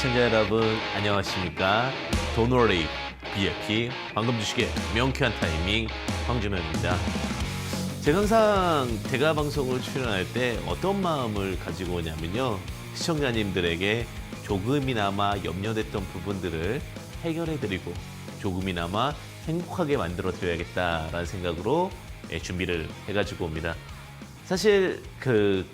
시청자 여러분 안녕하십니까. 돈월리 BFP 황금 주식의 명쾌한 타이밍 황준현입니다. 제가 항상 대가 방송을 출연할 때 어떤 마음을 가지고 오냐면요, 시청자님들에게 조금이나마 염려됐던 부분들을 해결해드리고 조금이나마 행복하게 만들어 드려야겠다라는 생각으로 준비를 해가지고 옵니다. 사실 그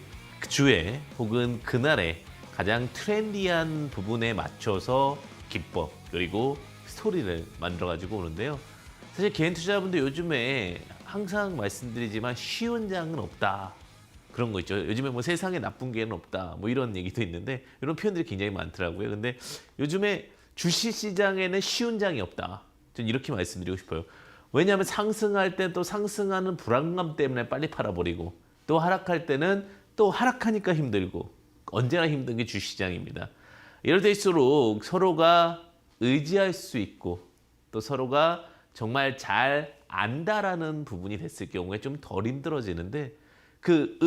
주에 혹은 그날에 가장 트렌디한 부분에 맞춰서 기법 그리고 스토리를 만들어 가지고 오는데요. 사실 개인 투자자분들 요즘에 항상 말씀드리지만 쉬운 장은 없다, 그런 거 있죠. 요즘에 뭐 세상에 나쁜 개는 없다, 뭐 이런 얘기도 있는데 이런 표현들이 굉장히 많더라고요. 근데 요즘에 주식시장에는 쉬운 장이 없다, 저는 이렇게 말씀드리고 싶어요. 왜냐하면 상승할 때 또 상승하는 불안감 때문에 빨리 팔아버리고, 또 하락할 때는 또 하락하니까 힘들고, 언제나 힘든 게 주식시장입니다. 이럴 때일수록 서로가 의지할 수 있고 또 서로가 정말 잘 안다라는 부분이 됐을 경우에 좀 덜 힘들어지는데, 그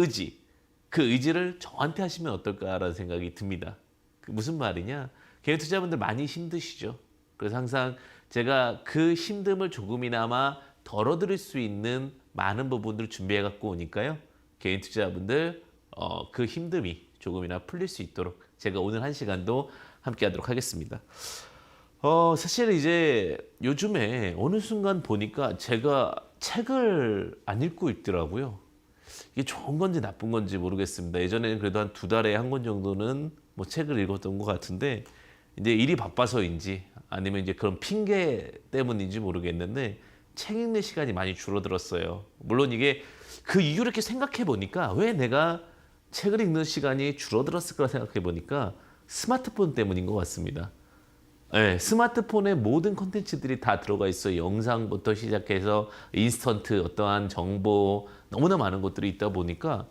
의지를 저한테 하시면 어떨까라는 생각이 듭니다. 그 무슨 말이냐? 개인 투자자분들 많이 힘드시죠. 그래서 항상 제가 그 힘듦을 조금이나마 덜어드릴 수 있는 많은 부분들을 준비해 갖고 오니까요, 개인 투자자분들 그 힘듦이 조금이나 풀릴 수 있도록 제가 오늘 한 시간도 함께 하도록 하겠습니다. 사실 이제 요즘에 어느 순간 보니까 제가 책을 안 읽고 있더라고요. 이게 좋은 건지 나쁜 건지 모르겠습니다. 예전에는 그래도 한 2달에 한 권 정도는 뭐 책을 읽었던 것 같은데, 이제 일이 바빠서인지 아니면 이제 그런 핑계 때문인지 모르겠는데 책 읽는 시간이 많이 줄어들었어요. 물론 이게 그 이유를 이렇게 생각해 보니까 왜 내가 책을 읽는 시간이 줄어들었을까 생각해 보니까 스마트폰 때문인 것 같습니다. 네, 스마트폰에 모든 콘텐츠들이 다 들어가 있어요. 영상부터 시작해서 인스턴트 어떠한 정보, 너무나 많은 것들이 있다 보니까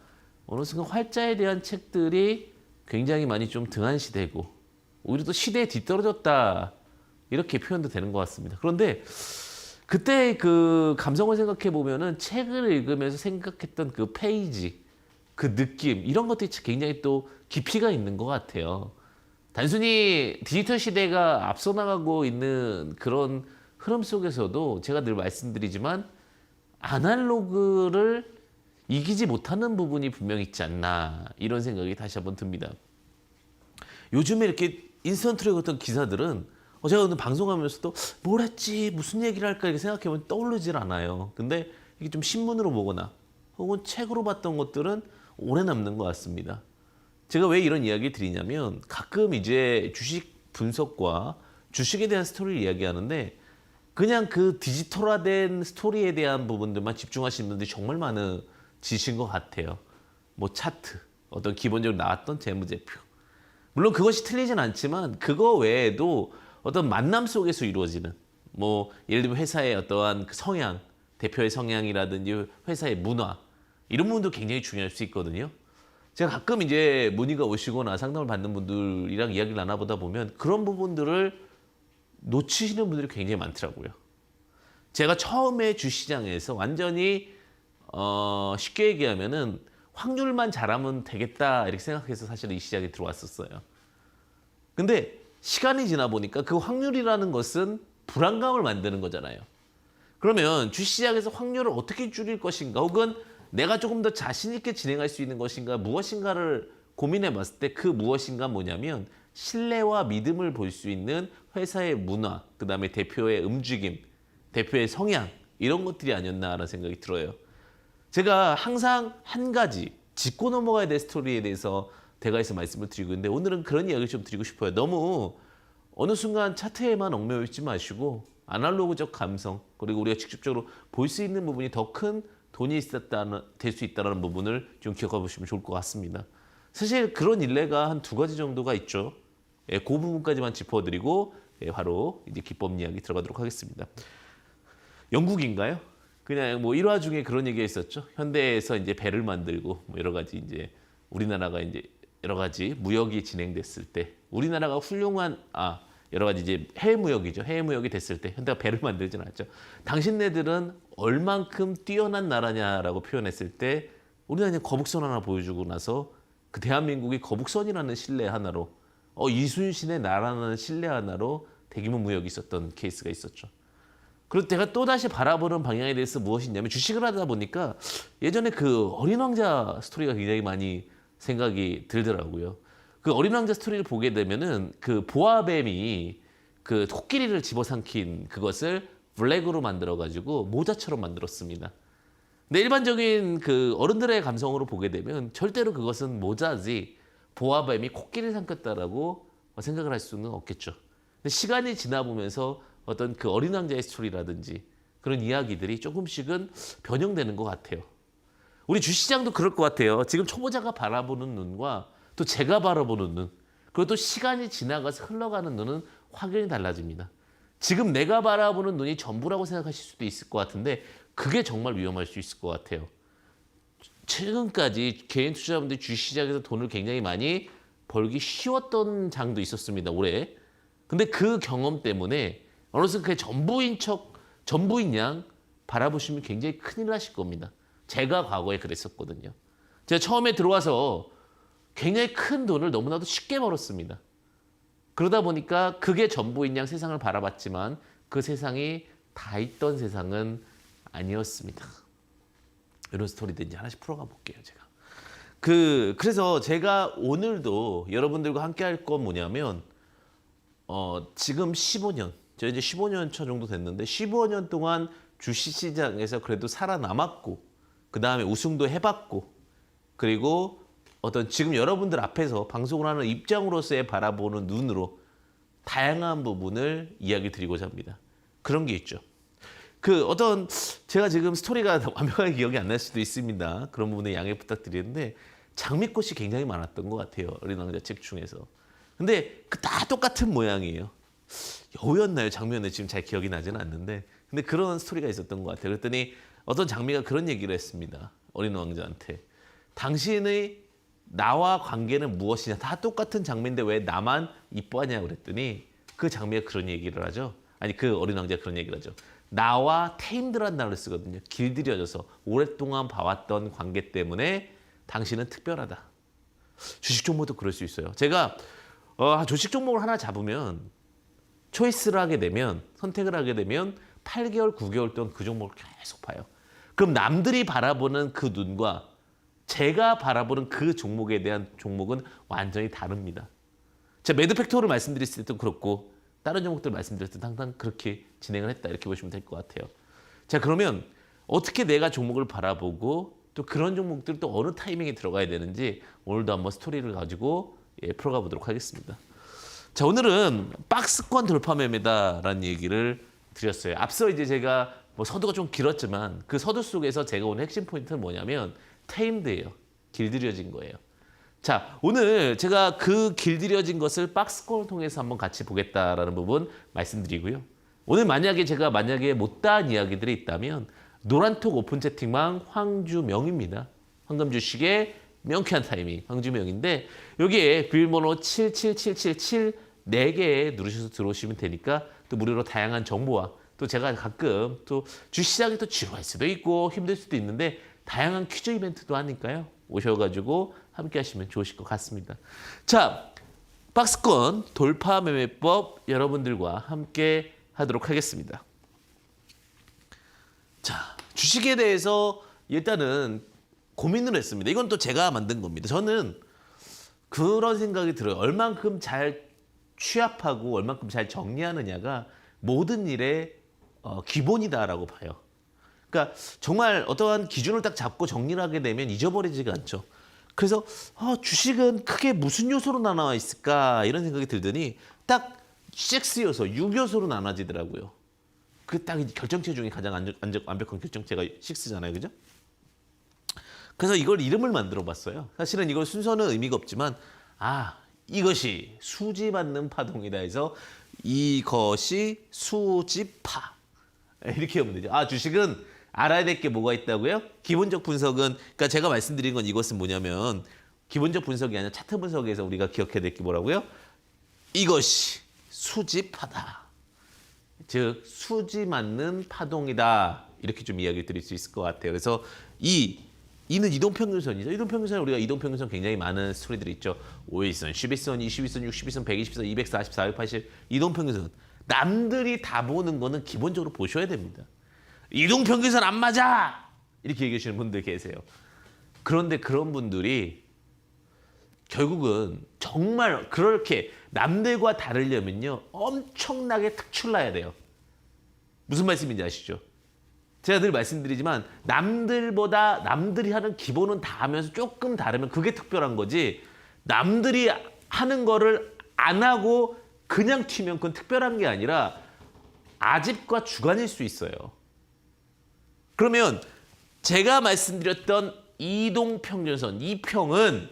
어느 순간 활자에 대한 책들이 굉장히 많이 좀 등한시되고 오히려 또 시대에 뒤떨어졌다, 이렇게 표현도 되는 것 같습니다. 그런데 그때 그 감성을 생각해 보면은 책을 읽으면서 생각했던 그 페이지, 그 느낌, 이런 것들이 굉장히 또 깊이가 있는 것 같아요. 단순히 디지털 시대가 앞서 나가고 있는 그런 흐름 속에서도 제가 늘 말씀드리지만 아날로그를 이기지 못하는 부분이 분명히 있지 않나, 이런 생각이 다시 한번 듭니다. 요즘에 이렇게 인스턴트로 어떤 기사들은 제가 오늘 방송하면서도 뭘 했지, 무슨 얘기를 할까 이렇게 생각해보면 떠오르질 않아요. 근데 이게 좀 신문으로 보거나 혹은 책으로 봤던 것들은 오래 남는 것 같습니다. 제가 왜 이런 이야기 드리냐면, 가끔 이제 주식 분석과 주식에 대한 스토리를 이야기하는데 그냥 그 디지털화된 스토리에 대한 부분들만 집중하시는 분들이 정말 많으신 것 같아요. 뭐 차트, 어떤 기본적으로 나왔던 재무제표, 물론 그것이 틀리진 않지만 그거 외에도 어떤 만남 속에서 이루어지는, 뭐 예를 들면 회사의 어떠한 성향, 대표의 성향이라든지 회사의 문화, 이런 부분도 굉장히 중요할 수 있거든요. 제가 가끔 이제 문의가 오시거나 상담을 받는 분들이랑 이야기를 나눠보다 보면 그런 부분들을 놓치시는 분들이 굉장히 많더라고요. 제가 처음에 주시장에서 완전히 쉽게 얘기하면은 확률만 잘하면 되겠다 이렇게 생각해서 사실 이 시장에 들어왔었어요. 근데 시간이 지나 보니까 그 확률이라는 것은 불안감을 만드는 거잖아요. 그러면 주시장에서 확률을 어떻게 줄일 것인가, 혹은 내가 조금 더 자신 있게 진행할 수 있는 것인가, 무엇인가를 고민해 봤을 때 그 무엇인가 뭐냐면 신뢰와 믿음을 볼 수 있는 회사의 문화, 그 다음에 대표의 움직임, 대표의 성향, 이런 것들이 아니었나라는 생각이 들어요. 제가 항상 한 가지 짚고 넘어가야 될 스토리에 대해서 대가에서 말씀을 드리고 있는데, 오늘은 그런 이야기를 좀 드리고 싶어요. 너무 어느 순간 차트에만 얽매여 있지 마시고 아날로그적 감성, 그리고 우리가 직접적으로 볼 수 있는 부분이 더 큰 돈이 될 수 있다는 부분을 좀 기억해 보시면 좋을 것 같습니다. 사실 그런 일례가 한 2가지 정도가 있죠. 그 부분까지만 짚어드리고 바로 이제 기법 이야기 들어가도록 하겠습니다. 영국인가요? 그냥 뭐 일화 중에 그런 얘기가 있었죠. 현대에서 이제 배를 만들고 뭐 여러 가지 이제 우리나라가 이제 여러 가지 무역이 진행됐을 때, 우리나라가 훌륭한 여러 가지 이제 해외 무역이죠. 해외 무역이 됐을 때 현대가 배를 만들진 않았죠. 당신네들은 얼만큼 뛰어난 나라냐라고 표현했을 때 우리나라 그냥 거북선 하나 보여주고 나서 그 대한민국이 거북선이라는 신뢰 하나로 이순신의 나라는 신뢰 하나로 대규모 무역이 있었던 케이스가 있었죠. 그리고 제가 또다시 바라보는 방향에 대해서 무엇이냐면 주식을 하다 보니까 예전에 그 어린 왕자 스토리가 굉장히 많이 생각이 들더라고요. 그 어린 왕자 스토리를 보게 되면은 그 보아뱀이 그 코끼리를 집어삼킨 그것을 블랙으로 만들어가지고 모자처럼 만들었습니다. 근데 일반적인 그 어른들의 감성으로 보게 되면 절대로 그것은 모자지 보아뱀이 코끼리를 삼켰다라고 생각을 할 수는 없겠죠. 근데 시간이 지나보면서 어떤 그 어린 왕자의 스토리라든지 그런 이야기들이 조금씩은 변형되는 것 같아요. 우리 주시장도 그럴 것 같아요. 지금 초보자가 바라보는 눈과 또 제가 바라보는 눈, 그리고 또 시간이 지나가서 흘러가는 눈은 확연히 달라집니다. 지금 내가 바라보는 눈이 전부라고 생각하실 수도 있을 것 같은데 그게 정말 위험할 수 있을 것 같아요. 최근까지 개인 투자자분들이 주시장에서 돈을 굉장히 많이 벌기 쉬웠던 장도 있었습니다, 올해. 근데 그 경험 때문에 어느 순간 그게 전부인 양 바라보시면 굉장히 큰일 나실 겁니다. 제가 과거에 그랬었거든요. 제가 처음에 들어와서 굉장히 큰 돈을 너무나도 쉽게 벌었습니다. 그러다 보니까 그게 전부인 양 세상을 바라봤지만 그 세상이 다 있던 세상은 아니었습니다. 이런 스토리들 이제 하나씩 풀어가 볼게요, 제가. 그래서 제가 오늘도 여러분들과 함께 할 건 뭐냐면, 지금 15년, 저 이제 15년 차 정도 됐는데, 15년 동안 주식시장에서 그래도 살아남았고, 그 다음에 우승도 해봤고, 그리고 어떤 지금 여러분들 앞에서 방송을 하는 입장으로서의 바라보는 눈으로 다양한 부분을 이야기 드리고자 합니다. 그런 게 있죠. 제가 지금 스토리가 완벽하게 기억이 안 날 수도 있습니다. 그런 부분에 양해 부탁드리는데 장미꽃이 굉장히 많았던 것 같아요. 어린 왕자 책 중에서. 근데 다 똑같은 모양이에요. 여우였나요? 장미였나요? 지금 잘 기억이 나지는 않는데 근데 그런 스토리가 있었던 것 같아요. 그랬더니 어떤 장미가 그런 얘기를 했습니다. 어린 왕자한테. 당신의 나와 관계는 무엇이냐? 다 똑같은 장미인데 왜 나만 이뻐하냐고 그랬더니 그 장미가 그런 얘기를 하죠. 아니 그 어린 왕자가 그런 얘기를 하죠. 나와 테임드라는 단어를 쓰거든요. 길들여져서 오랫동안 봐왔던 관계 때문에 당신은 특별하다. 주식 종목도 그럴 수 있어요. 제가 주식 종목을 하나 잡으면 초이스를 하게 되면 선택을 하게 되면 8개월, 9개월 동안 그 종목을 계속 봐요. 그럼 남들이 바라보는 그 눈과 제가 바라보는 그 종목에 대한 종목은 완전히 다릅니다. 제가 매드 팩토를 말씀드렸을 때도 그렇고 다른 종목들 말씀드렸을 때 항상 그렇게 진행을 했다 이렇게 보시면 될 것 같아요. 자 그러면 어떻게 내가 종목을 바라보고 또 그런 종목들 또 어느 타이밍에 들어가야 되는지 오늘도 한번 스토리를 가지고 풀어가 보도록 하겠습니다. 자 오늘은 박스권 돌파 매매다라는 얘기를 드렸어요. 앞서 이제 제가 서두가 좀 길었지만 그 서두 속에서 제가 오늘 핵심 포인트는 뭐냐면 테임드예요. 길들여진 거예요. 자, 오늘 제가 그 길들여진 것을 박스권을 통해서 한번 같이 보겠다라는 부분 말씀드리고요. 오늘 제가 못다한 이야기들이 있다면 노란톡 오픈 채팅방 황주명입니다. 황금 주식의 명쾌한 타이밍 황주명인데 여기에 비밀번호 77777 4개 누르셔서 들어오시면 되니까 또 무료로 다양한 정보와 또 제가 가끔 또 주시장이 또 지루할 수도 있고 힘들 수도 있는데 다양한 퀴즈 이벤트도 하니까요. 오셔가지고 함께 하시면 좋으실 것 같습니다. 자, 박스권 돌파 매매법 여러분들과 함께 하도록 하겠습니다. 자, 주식에 대해서 일단은 고민을 했습니다. 이건 또 제가 만든 겁니다. 저는 그런 생각이 들어요. 얼만큼 잘 취합하고 얼만큼 잘 정리하느냐가 모든 일의 기본이다라고 봐요. 그러니까 정말 어떠한 기준을 딱 잡고 정리를 하게 되면 잊어버리지가 않죠. 그래서 주식은 크게 무슨 요소로 나눠 있을까 이런 생각이 들더니 딱 6 요소, 6요소로 나눠지더라고요. 그 딱 결정체 중에 가장 완벽한 결정체가 6잖아요. 그죠? 그래서 이걸 이름을 만들어 봤어요. 사실은 이걸 순서는 의미가 없지만 이것이 수지맞는 파동이다 해서 이것이 수지파 이렇게 하면 되죠. 주식은 알아야 될 게 뭐가 있다고요? 기본적 분석은 그러니까 제가 말씀드린 건 이것은 뭐냐면 기본적 분석이 아니라 차트 분석에서 우리가 기억해야 될 게 뭐라고요? 이것이 수지파다. 즉 수지 맞는 파동이다. 이렇게 좀 이야기 드릴 수 있을 것 같아요. 그래서 이 이는 이동평균선이죠. 이동평균선 우리가 이동평균선 굉장히 많은 스토리들이 있죠. 5일선, 10일선, 20일선, 60일선, 120일선, 240, 480 이동평균선. 남들이 다 보는 거는 기본적으로 보셔야 됩니다. 이동평균선 안 맞아! 이렇게 얘기하시는 분들 계세요. 그런데 그런 분들이 결국은 정말 그렇게 남들과 다르려면요. 엄청나게 특출나야 돼요. 무슨 말씀인지 아시죠? 제가 늘 말씀드리지만 남들이 하는 기본은 다 하면서 조금 다르면 그게 특별한 거지 남들이 하는 거를 안 하고 그냥 튀면 그건 특별한 게 아니라 아집과 주관일 수 있어요. 그러면 제가 말씀드렸던 이동평균선, 이평은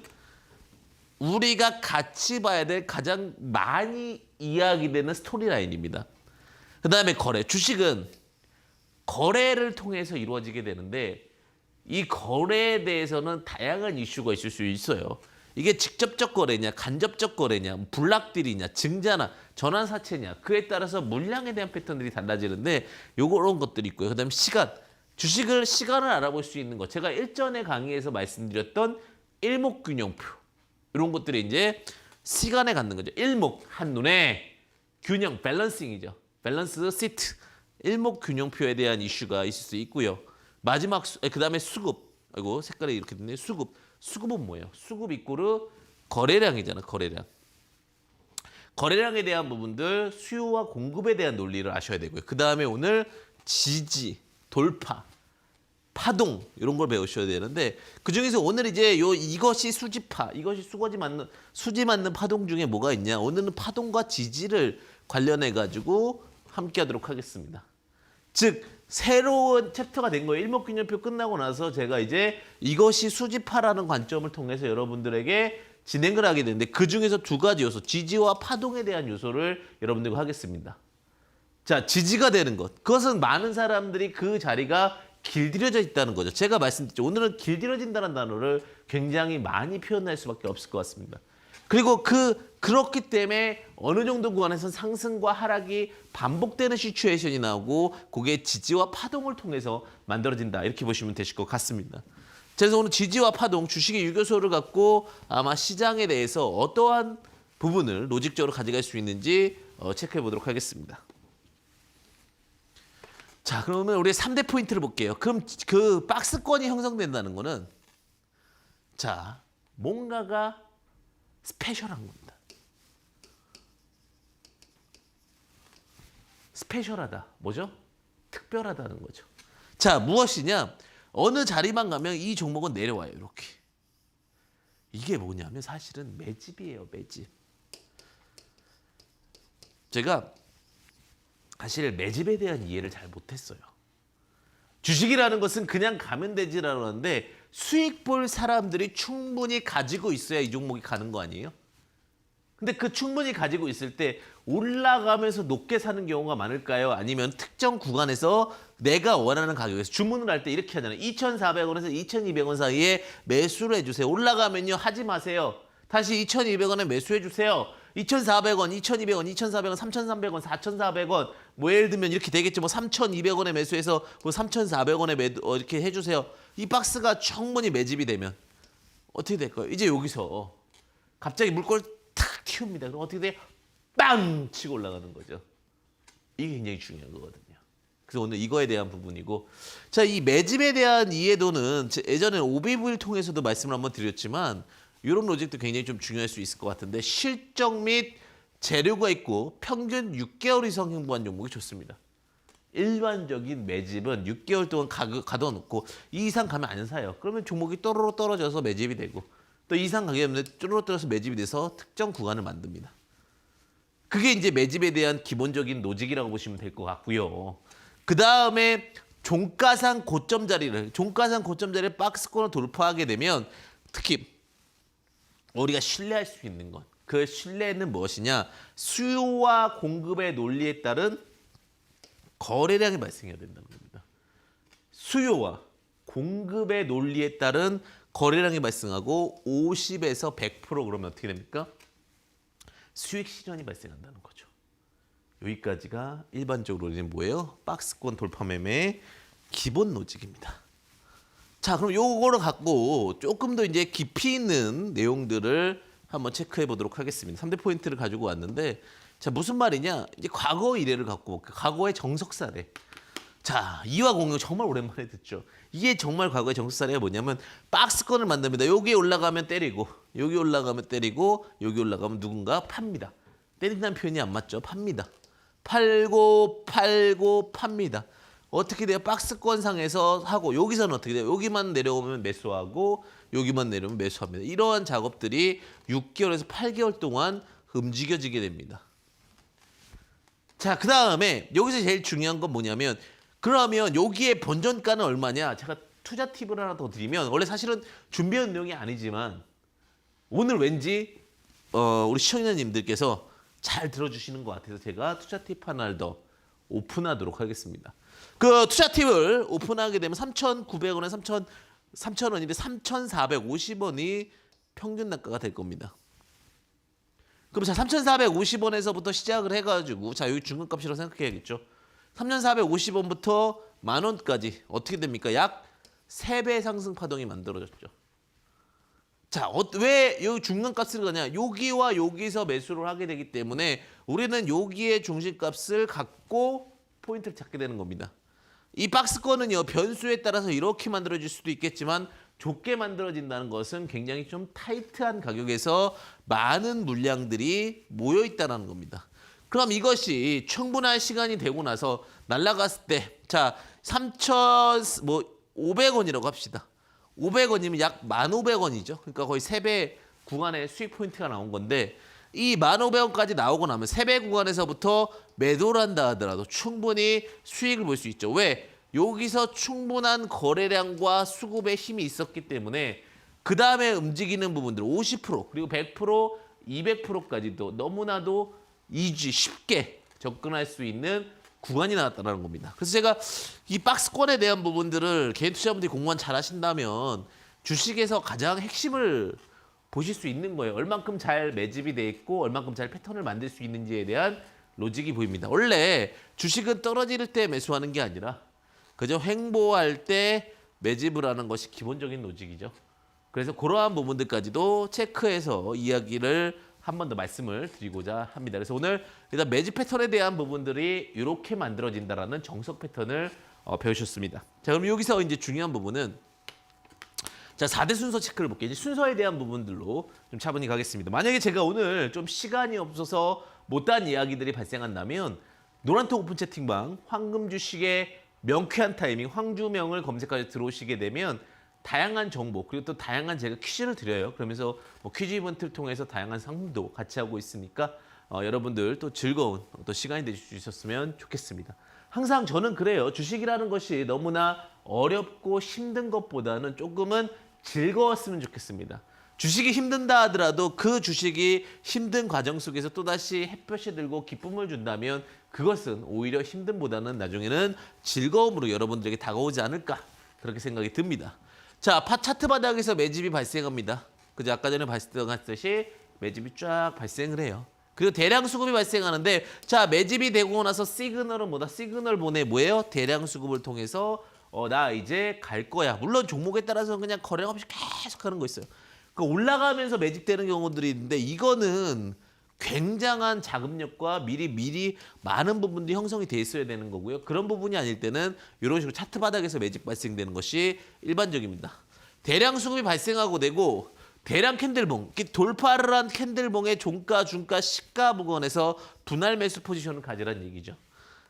우리가 같이 봐야 될 가장 많이 이야기되는 스토리라인입니다. 그 다음에 거래, 주식은 거래를 통해서 이루어지게 되는데 이 거래에 대해서는 다양한 이슈가 있을 수 있어요. 이게 직접적 거래냐, 간접적 거래냐, 블락딜이냐, 증자나 전환사채냐 그에 따라서 물량에 대한 패턴들이 달라지는데 요런 것들이 있고요. 그다음에 시간, 시간을 알아볼 수 있는 것. 제가 일전에 강의에서 말씀드렸던 일목균형표 이런 것들이 이제 시간에 갖는 거죠. 일목 한눈에 균형, 밸런싱이죠. 밸런스 시트. 일목균형표에 대한 이슈가 있을 수 있고요. 마지막 그다음에 수급. 아이고 색깔이 이렇게 됐네. 수급. 수급은 뭐예요? 수급 이꼬르 거래량이잖아. 거래량. 거래량에 대한 부분들 수요와 공급에 대한 논리를 아셔야 되고요. 그다음에 오늘 지지, 돌파, 파동 이런 걸 배우셔야 되는데 그중에서 오늘 이제 이것이 수지파, 이것이 수지 맞는 파동 중에 뭐가 있냐? 오늘은 파동과 지지를 관련해 가지고 함께 하도록 하겠습니다. 즉 새로운 챕터가 된 거예요. 일목균형표 끝나고 나서 제가 이제 이것이 수지파라는 관점을 통해서 여러분들에게 진행을 하게 되는데 그중에서 두 가지 요소, 지지와 파동에 대한 요소를 여러분들과 하겠습니다. 자, 지지가 되는 것. 그것은 많은 사람들이 그 자리가 길들여져 있다는 거죠. 제가 말씀드렸죠. 오늘은 길들여진다는 단어를 굉장히 많이 표현할 수밖에 없을 것 같습니다. 그리고 그렇기 때문에 어느 정도 구간에서는 상승과 하락이 반복되는 시츄에이션이 나오고 그게 지지와 파동을 통해서 만들어진다. 이렇게 보시면 되실 것 같습니다. 그래서 오늘 지지와 파동, 주식의 유교소를 갖고 아마 시장에 대해서 어떠한 부분을 로직적으로 가져갈 수 있는지 체크해 보도록 하겠습니다. 자, 그러면 우리 3대 포인트를 볼게요. 그럼 그 박스권이 형성된다는 거는 자, 뭔가가 스페셜한 겁니다. 스페셜하다. 뭐죠? 특별하다는 거죠. 자, 무엇이냐? 어느 자리만 가면 이 종목은 내려와요. 이렇게. 이게 뭐냐면 사실은 매집이에요. 매집. 제가 사실 매집에 대한 이해를 잘 못했어요. 주식이라는 것은 그냥 가면 되지라고 하는데 수익 볼 사람들이 충분히 가지고 있어야 이 종목이 가는 거 아니에요? 근데 그 충분히 가지고 있을 때 올라가면서 높게 사는 경우가 많을까요? 아니면 특정 구간에서 내가 원하는 가격에서 주문을 할 때 이렇게 하잖아요. 2,400원에서 2,200원 사이에 매수를 해주세요. 올라가면요 하지 마세요. 다시 2,200원에 매수해 주세요. 2,400원, 2,200원, 2,400원, 3,300원, 4,400원 뭐 예를 들면 이렇게 되겠죠. 뭐 3,200원에 매수해서 뭐 3,400원에 이렇게 해주세요. 이 박스가 충분히 매집이 되면 어떻게 될까요? 이제 여기서 갑자기 물꼬를 탁 틔웁니다. 그럼 어떻게 돼요? 빵! 치고 올라가는 거죠. 이게 굉장히 중요한 거거든요. 그래서 오늘 이거에 대한 부분이고 자, 이 매집에 대한 이해도는 예전에 OBV를 통해서도 말씀을 한번 드렸지만 이런 로직도 굉장히 좀 중요할 수 있을 것 같은데 실적 및 재료가 있고 평균 6개월 이상 행보한 종목이 좋습니다. 일반적인 매집은 6개월 동안 가둬놓고 이 이상 가면 안 사요. 그러면 종목이 또르르 떨어져서 매집이 되고 또 이상 가게 되면 또르르 떨어져서 매집이 돼서 특정 구간을 만듭니다. 그게 이제 매집에 대한 기본적인 로직이라고 보시면 될 것 같고요. 그 다음에 종가상 고점 자리를 박스권을 돌파하게 되면 특히 우리가 신뢰할 수 있는 것. 그 신뢰는 무엇이냐? 수요와 공급의 논리에 따른 거래량이 발생해야 된다는 겁니다. 수요와 공급의 논리에 따른 거래량이 발생하고 50에서 100% 그러면 어떻게 됩니까? 수익 실현이 발생한다는 거죠. 여기까지가 일반적으로는 뭐예요? 박스권 돌파 매매의 기본 로직입니다. 자, 그럼 요거를 갖고 조금 더 이제 깊이 있는 내용들을 한번 체크해 보도록 하겠습니다. 3대 포인트를 가지고 왔는데, 자, 무슨 말이냐? 이제 과거 이래를 갖고 볼게요. 과거의 정석 사례. 자, 이와 공유 정말 오랜만에 듣죠. 이게 정말 과거의 정석 사례가 뭐냐면 박스권을 만듭니다. 여기에 올라가면 때리고, 여기 올라가면 때리고, 여기 올라가면 누군가 팝니다. 때린다는 표현이 안 맞죠? 팝니다. 팔고 팝니다. 어떻게 돼요? 박스권상에서 하고 여기서는 어떻게 돼요? 여기만 내려오면 매수하고 여기만 내려오면 매수합니다. 이러한 작업들이 6개월에서 8개월 동안 움직여지게 됩니다. 자, 그 다음에 여기서 제일 중요한 건 뭐냐면 그러면 여기에 본전가는 얼마냐? 제가 투자 팁을 하나 더 드리면 원래 사실은 준비한 내용이 아니지만 오늘 왠지 우리 시청자님들께서 잘 들어주시는 것 같아서 제가 투자 팁 하나를 더 오픈하도록 하겠습니다. 그 투자 팁을 오픈하게 되면 3,900원에 3,000원인데 3,450원이 평균 단가가 될 겁니다. 그럼 자 3,450원에서부터 시작을 해가지고 자 여기 중간값이라고 생각해야겠죠. 3,450원부터 10,000원까지 어떻게 됩니까? 약 3배 상승 파동이 만들어졌죠. 자, 왜 여기 중간값을 가냐? 여기와 여기서 매수를 하게 되기 때문에 우리는 여기의 중심값을 갖고 포인트를 찾게 되는 겁니다. 이 박스권은요, 변수에 따라서 이렇게 만들어질 수도 있겠지만 좁게 만들어진다는 것은 굉장히 좀 타이트한 가격에서 많은 물량들이 모여 있다는 겁니다. 그럼 이것이 충분한 시간이 되고 나서 날아갔을 때, 자, 3,500원이라고 합시다. 500원이면 약 1,500원이죠. 그러니까 거의 3배 구간의 수익 포인트가 나온 건데 이 1,500원까지 나오고 나면 3배 구간에서부터 매도를 한다 하더라도 충분히 수익을 볼 수 있죠. 왜? 여기서 충분한 거래량과 수급의 힘이 있었기 때문에 그 다음에 움직이는 부분들 50% 그리고 100% 200%까지도 너무나도 쉽게 접근할 수 있는 구간이 나왔다는 겁니다. 그래서 제가 이 박스권에 대한 부분들을 개인 투자분들이 공부만 잘 하신다면 주식에서 가장 핵심을 보실 수 있는 거예요. 얼만큼 잘 매집이 돼 있고 얼만큼 잘 패턴을 만들 수 있는지에 대한 로직이 보입니다. 원래 주식은 떨어질 때 매수하는 게 아니라 그저 횡보할 때 매집을 하는 것이 기본적인 로직이죠. 그래서 그러한 부분들까지도 체크해서 이야기를 한 번 더 말씀을 드리고자 합니다. 그래서 오늘 일단 매집 패턴에 대한 부분들이 이렇게 만들어진다라는 정석 패턴을 배우셨습니다. 자, 그럼 여기서 이제 중요한 부분은 자 4대 순서 체크를 볼게요. 이제 순서에 대한 부분들로 좀 차분히 가겠습니다. 만약에 제가 오늘 좀 시간이 없어서 못한 이야기들이 발생한다면 노란톡 오픈 채팅방 황금 주식의 명쾌한 타이밍 황주명을 검색하셔서 들어오시게 되면 다양한 정보 그리고 또 다양한 제가 퀴즈를 드려요. 그러면서 뭐 퀴즈 이벤트를 통해서 다양한 상품도 같이 하고 있으니까 여러분들 또 즐거운 또 시간이 되주셨으면 좋겠습니다. 항상 저는 그래요. 주식이라는 것이 너무나 어렵고 힘든 것보다는 조금은 즐거웠으면 좋겠습니다. 주식이 힘든다 하더라도 그 주식이 힘든 과정 속에서 또다시 햇볕이 들고 기쁨을 준다면 그것은 오히려 힘듦보다는 나중에는 즐거움으로 여러분들에게 다가오지 않을까 그렇게 생각이 듭니다. 자, 차트 바닥에서 매집이 발생합니다. 그죠? 아까 전에 발생했듯이 매집이 쫙 발생을 해요. 그리고 대량 수급이 발생하는데 자, 매집이 되고 나서 시그널은 뭐다? 시그널 보내 뭐예요? 대량 수급을 통해서 나 이제 갈 거야. 물론 종목에 따라서는 그냥 거래 없이 계속 하는 거 있어요. 그러니까 올라가면서 매집되는 경우들이 있는데 이거는 굉장한 자금력과 미리 많은 부분들이 형성이 돼 있어야 되는 거고요. 그런 부분이 아닐 때는 이런 식으로 차트 바닥에서 매집 발생되는 것이 일반적입니다. 대량 수급이 발생하고 되고 대량 캔들봉, 돌파를 한 캔들봉의 종가, 중가, 시가 부근에서 분할 매수 포지션을 가지라는 얘기죠.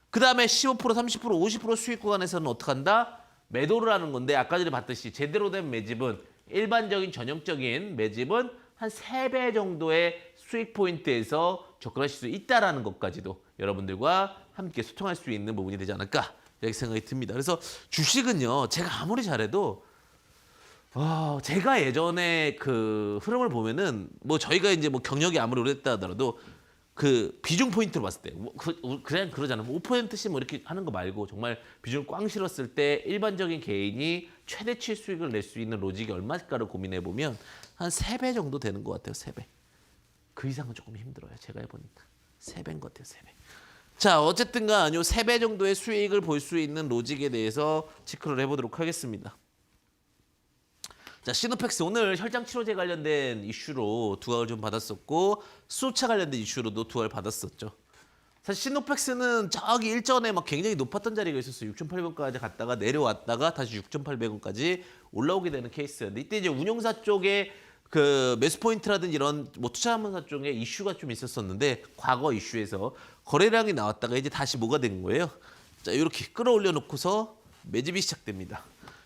그 다음에 15%, 30%, 50% 수익 구간에서는 어떻게 한다? 매도를 하는 건데 아까 전에 봤듯이 제대로 된 매집은 일반적인 전형적인 매집은 한 3배 정도의 수익 포인트에서 접근하실 수 있다는 것까지도 여러분들과 함께 소통할 수 있는 부분이 되지 않을까 이렇게 생각이 듭니다. 그래서 주식은요. 제가 아무리 잘해도 제가 예전에 그 흐름을 보면은 뭐 저희가 이제 뭐 경력이 아무리 오래됐다 하더라도 그 비중 포인트로 봤을 때 그냥 그러잖아요. 5%씩 뭐 이렇게 하는 거 말고 정말 비중을 꽝 실었을 때 일반적인 개인이 최대치 수익을 낼 수 있는 로직이 얼마일까를 고민해 보면 한 3배 정도 되는 것 같아요. 3배. 그 이상은 조금 힘들어요. 제가 해보니까. 3배인 것 같아요. 3배. 자, 어쨌든 간 요 3배 정도의 수익을 볼 수 있는 로직에 대해서 체크를 해보도록 하겠습니다. 자, 시노팩스 오늘 혈장 치료제 관련된 이슈로 두각을 좀 받았었고 수소차 관련된 이슈로도 두각을 받았었죠. 사실 시노팩스는 저기 일전에 막 굉장히 높았던 자리가 있었어요. 6,800원까지 갔다가 내려왔다가 다시 6,800원까지 올라오게 되는 케이스였는데 이때 이제 운용사 쪽에 그 매수 포인트라든지 이런 뭐 투자자문사 쪽에 이슈가 좀 있었었는데 과거 이슈에서 거래량이 나왔다가 이제 다시 뭐가 된 거예요? 자, 이렇게 끌어올려 놓고서 매집이 시작됩니다.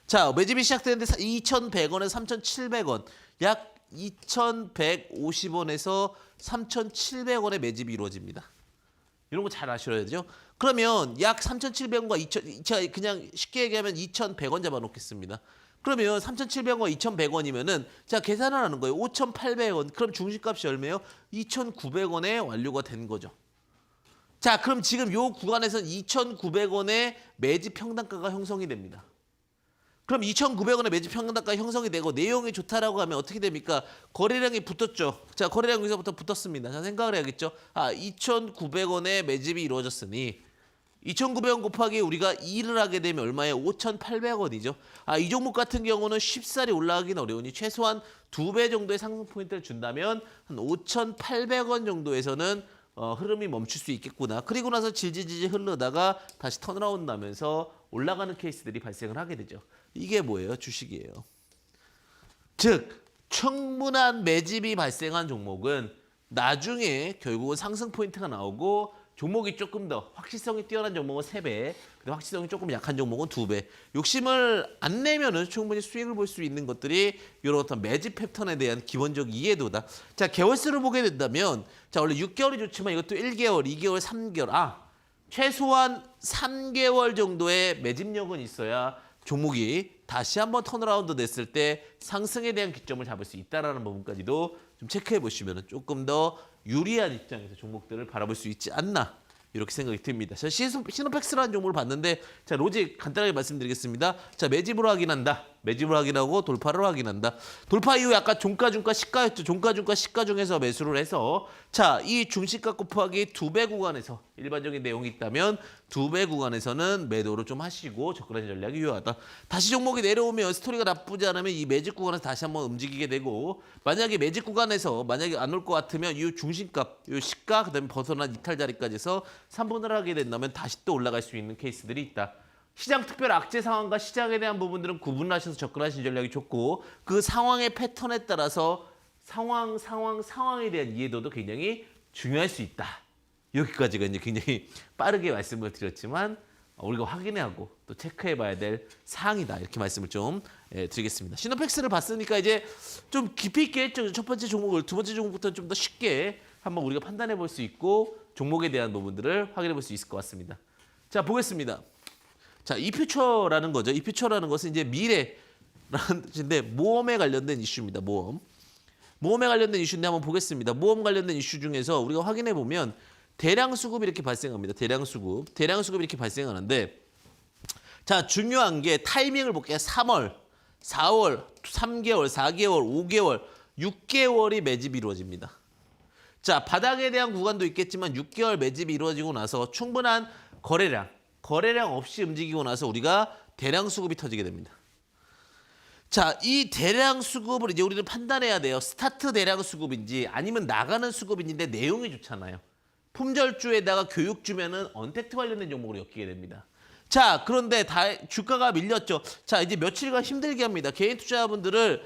자, 매집이 시작되는데 2,100원에서 3,700원, 약 2,150원에서 3,700원의 매집이 이루어집니다. 이런 거 잘 아셔야죠. 그러면 약 3,700원과 2,000, 제가 그냥 쉽게 얘기하면 2,100원 잡아놓겠습니다. 그러면 3,700원, 2,100원이면은 자 계산을 하는 거예요. 5,800원. 그럼 중심값이 얼마예요? 2,900원에 완료가 된 거죠. 자, 그럼 지금 요 구간에서는 2,900원의 매집 평단가가 형성이 됩니다. 그럼 2,900원의 매집 평단가 형성이 되고 내용이 좋다라고 하면 어떻게 됩니까? 거래량이 붙었죠. 자, 거래량 여기서부터 붙었습니다. 자, 생각을 해야겠죠. 2,900원의 매집이 이루어졌으니 2,900원 곱하기 우리가 2를 하게 되면 얼마예요? 5,800원이죠. 이 종목 같은 경우는 쉽사리 올라가긴 어려우니 최소한 2배 정도의 상승 포인트를 준다면 한 5,800원 정도에서는 흐름이 멈출 수 있겠구나. 그리고 나서 질질질 흐르다가 다시 턴어라운드 하면서 올라가는 케이스들이 발생을 하게 되죠. 이게 뭐예요? 주식이에요. 즉 충분한 매집이 발생한 종목은 나중에 결국은 상승 포인트가 나오고 종목이 조금 더 확실성이 뛰어난 종목은 3배, 확실성이 조금 약한 종목은 2배. 욕심을 안 내면은 충분히 수익을 볼 수 있는 것들이 이런 어떤 매집 패턴에 대한 기본적 이해도다. 자, 개월수를 보게 된다면 자, 원래 6개월이 좋지만 이것도 1개월, 2개월, 3개월. 최소한 3개월 정도의 매집력은 있어야 종목이 다시 한번 턴어라운드 됐을 때 상승에 대한 기점을 잡을 수 있다는 부분까지도 좀 체크해 보시면 조금 더 유리한 입장에서 종목들을 바라볼 수 있지 않나 이렇게 생각이 듭니다. 자, 시노팩스라는 종목을 봤는데 자, 로직 간단하게 말씀드리겠습니다. 자, 매집으로 확인한다. 매집을 확인하고 돌파를 확인한다. 돌파 이후 아까 종가 시가였죠. 종가 시가 중에서 매수를 해서 자, 이 중시가 곱하기 2배 구간에서 일반적인 내용이 있다면 2배 구간에서는 매도를 좀 하시고 접근하는 전략이 유효하다. 다시 종목이 내려오면 스토리가 나쁘지 않으면 이 매집 구간에서 다시 한번 움직이게 되고 만약에 매집 구간에서 만약에 안 올 것 같으면 이 중심값, 이 시가 그다음에 벗어난 이탈 자리까지 해서 3분을 하게 된다면 다시 또 올라갈 수 있는 케이스들이 있다. 시장 특별 악재 상황과 시장에 대한 부분들은 구분하셔서 접근하시는 전략이 좋고 그 상황의 패턴에 따라서 상황에 대한 이해도도 굉장히 중요할 수 있다. 여기까지가 이제 굉장히 빠르게 말씀을 드렸지만 우리가 확인하고 또 체크해봐야 될 사항이다. 이렇게 말씀을 좀 드리겠습니다. 시노팩스를 봤으니까 이제 좀 깊이 있게 했죠. 첫 번째 종목을 두 번째 종목부터 좀 더 쉽게 한번 우리가 판단해 볼 수 있고 종목에 대한 부분들을 확인해 볼 수 있을 것 같습니다. 자, 보겠습니다. 자, 이퓨처라는 거죠. 이퓨처라는 것은 이제 미래라는 뜻인데 모험에 관련된 이슈입니다. 모험에 관련된 이슈인데 한번 보겠습니다. 모험 관련된 이슈 중에서 우리가 확인해 보면 대량 수급이 이렇게 발생합니다. 대량 수급이 이렇게 발생하는데 자, 중요한 게 타이밍을 볼게요. 3월, 4월, 3개월, 4개월, 5개월, 6개월이 매집이 이루어집니다. 자, 바닥에 대한 구간도 있겠지만 6개월 매집이 이루어지고 나서 충분한 거래량 없이 움직이고 나서 우리가 대량 수급이 터지게 됩니다. 자, 이 대량 수급을 이제 우리는 판단해야 돼요. 스타트 대량 수급인지 아니면 나가는 수급인지인데 내용이 좋잖아요. 품절주에다가 교육주면은 언택트 관련된 종목으로 엮이게 됩니다. 자, 그런데 주가가 밀렸죠. 자, 이제 며칠간 힘들게 합니다. 개인 투자자분들을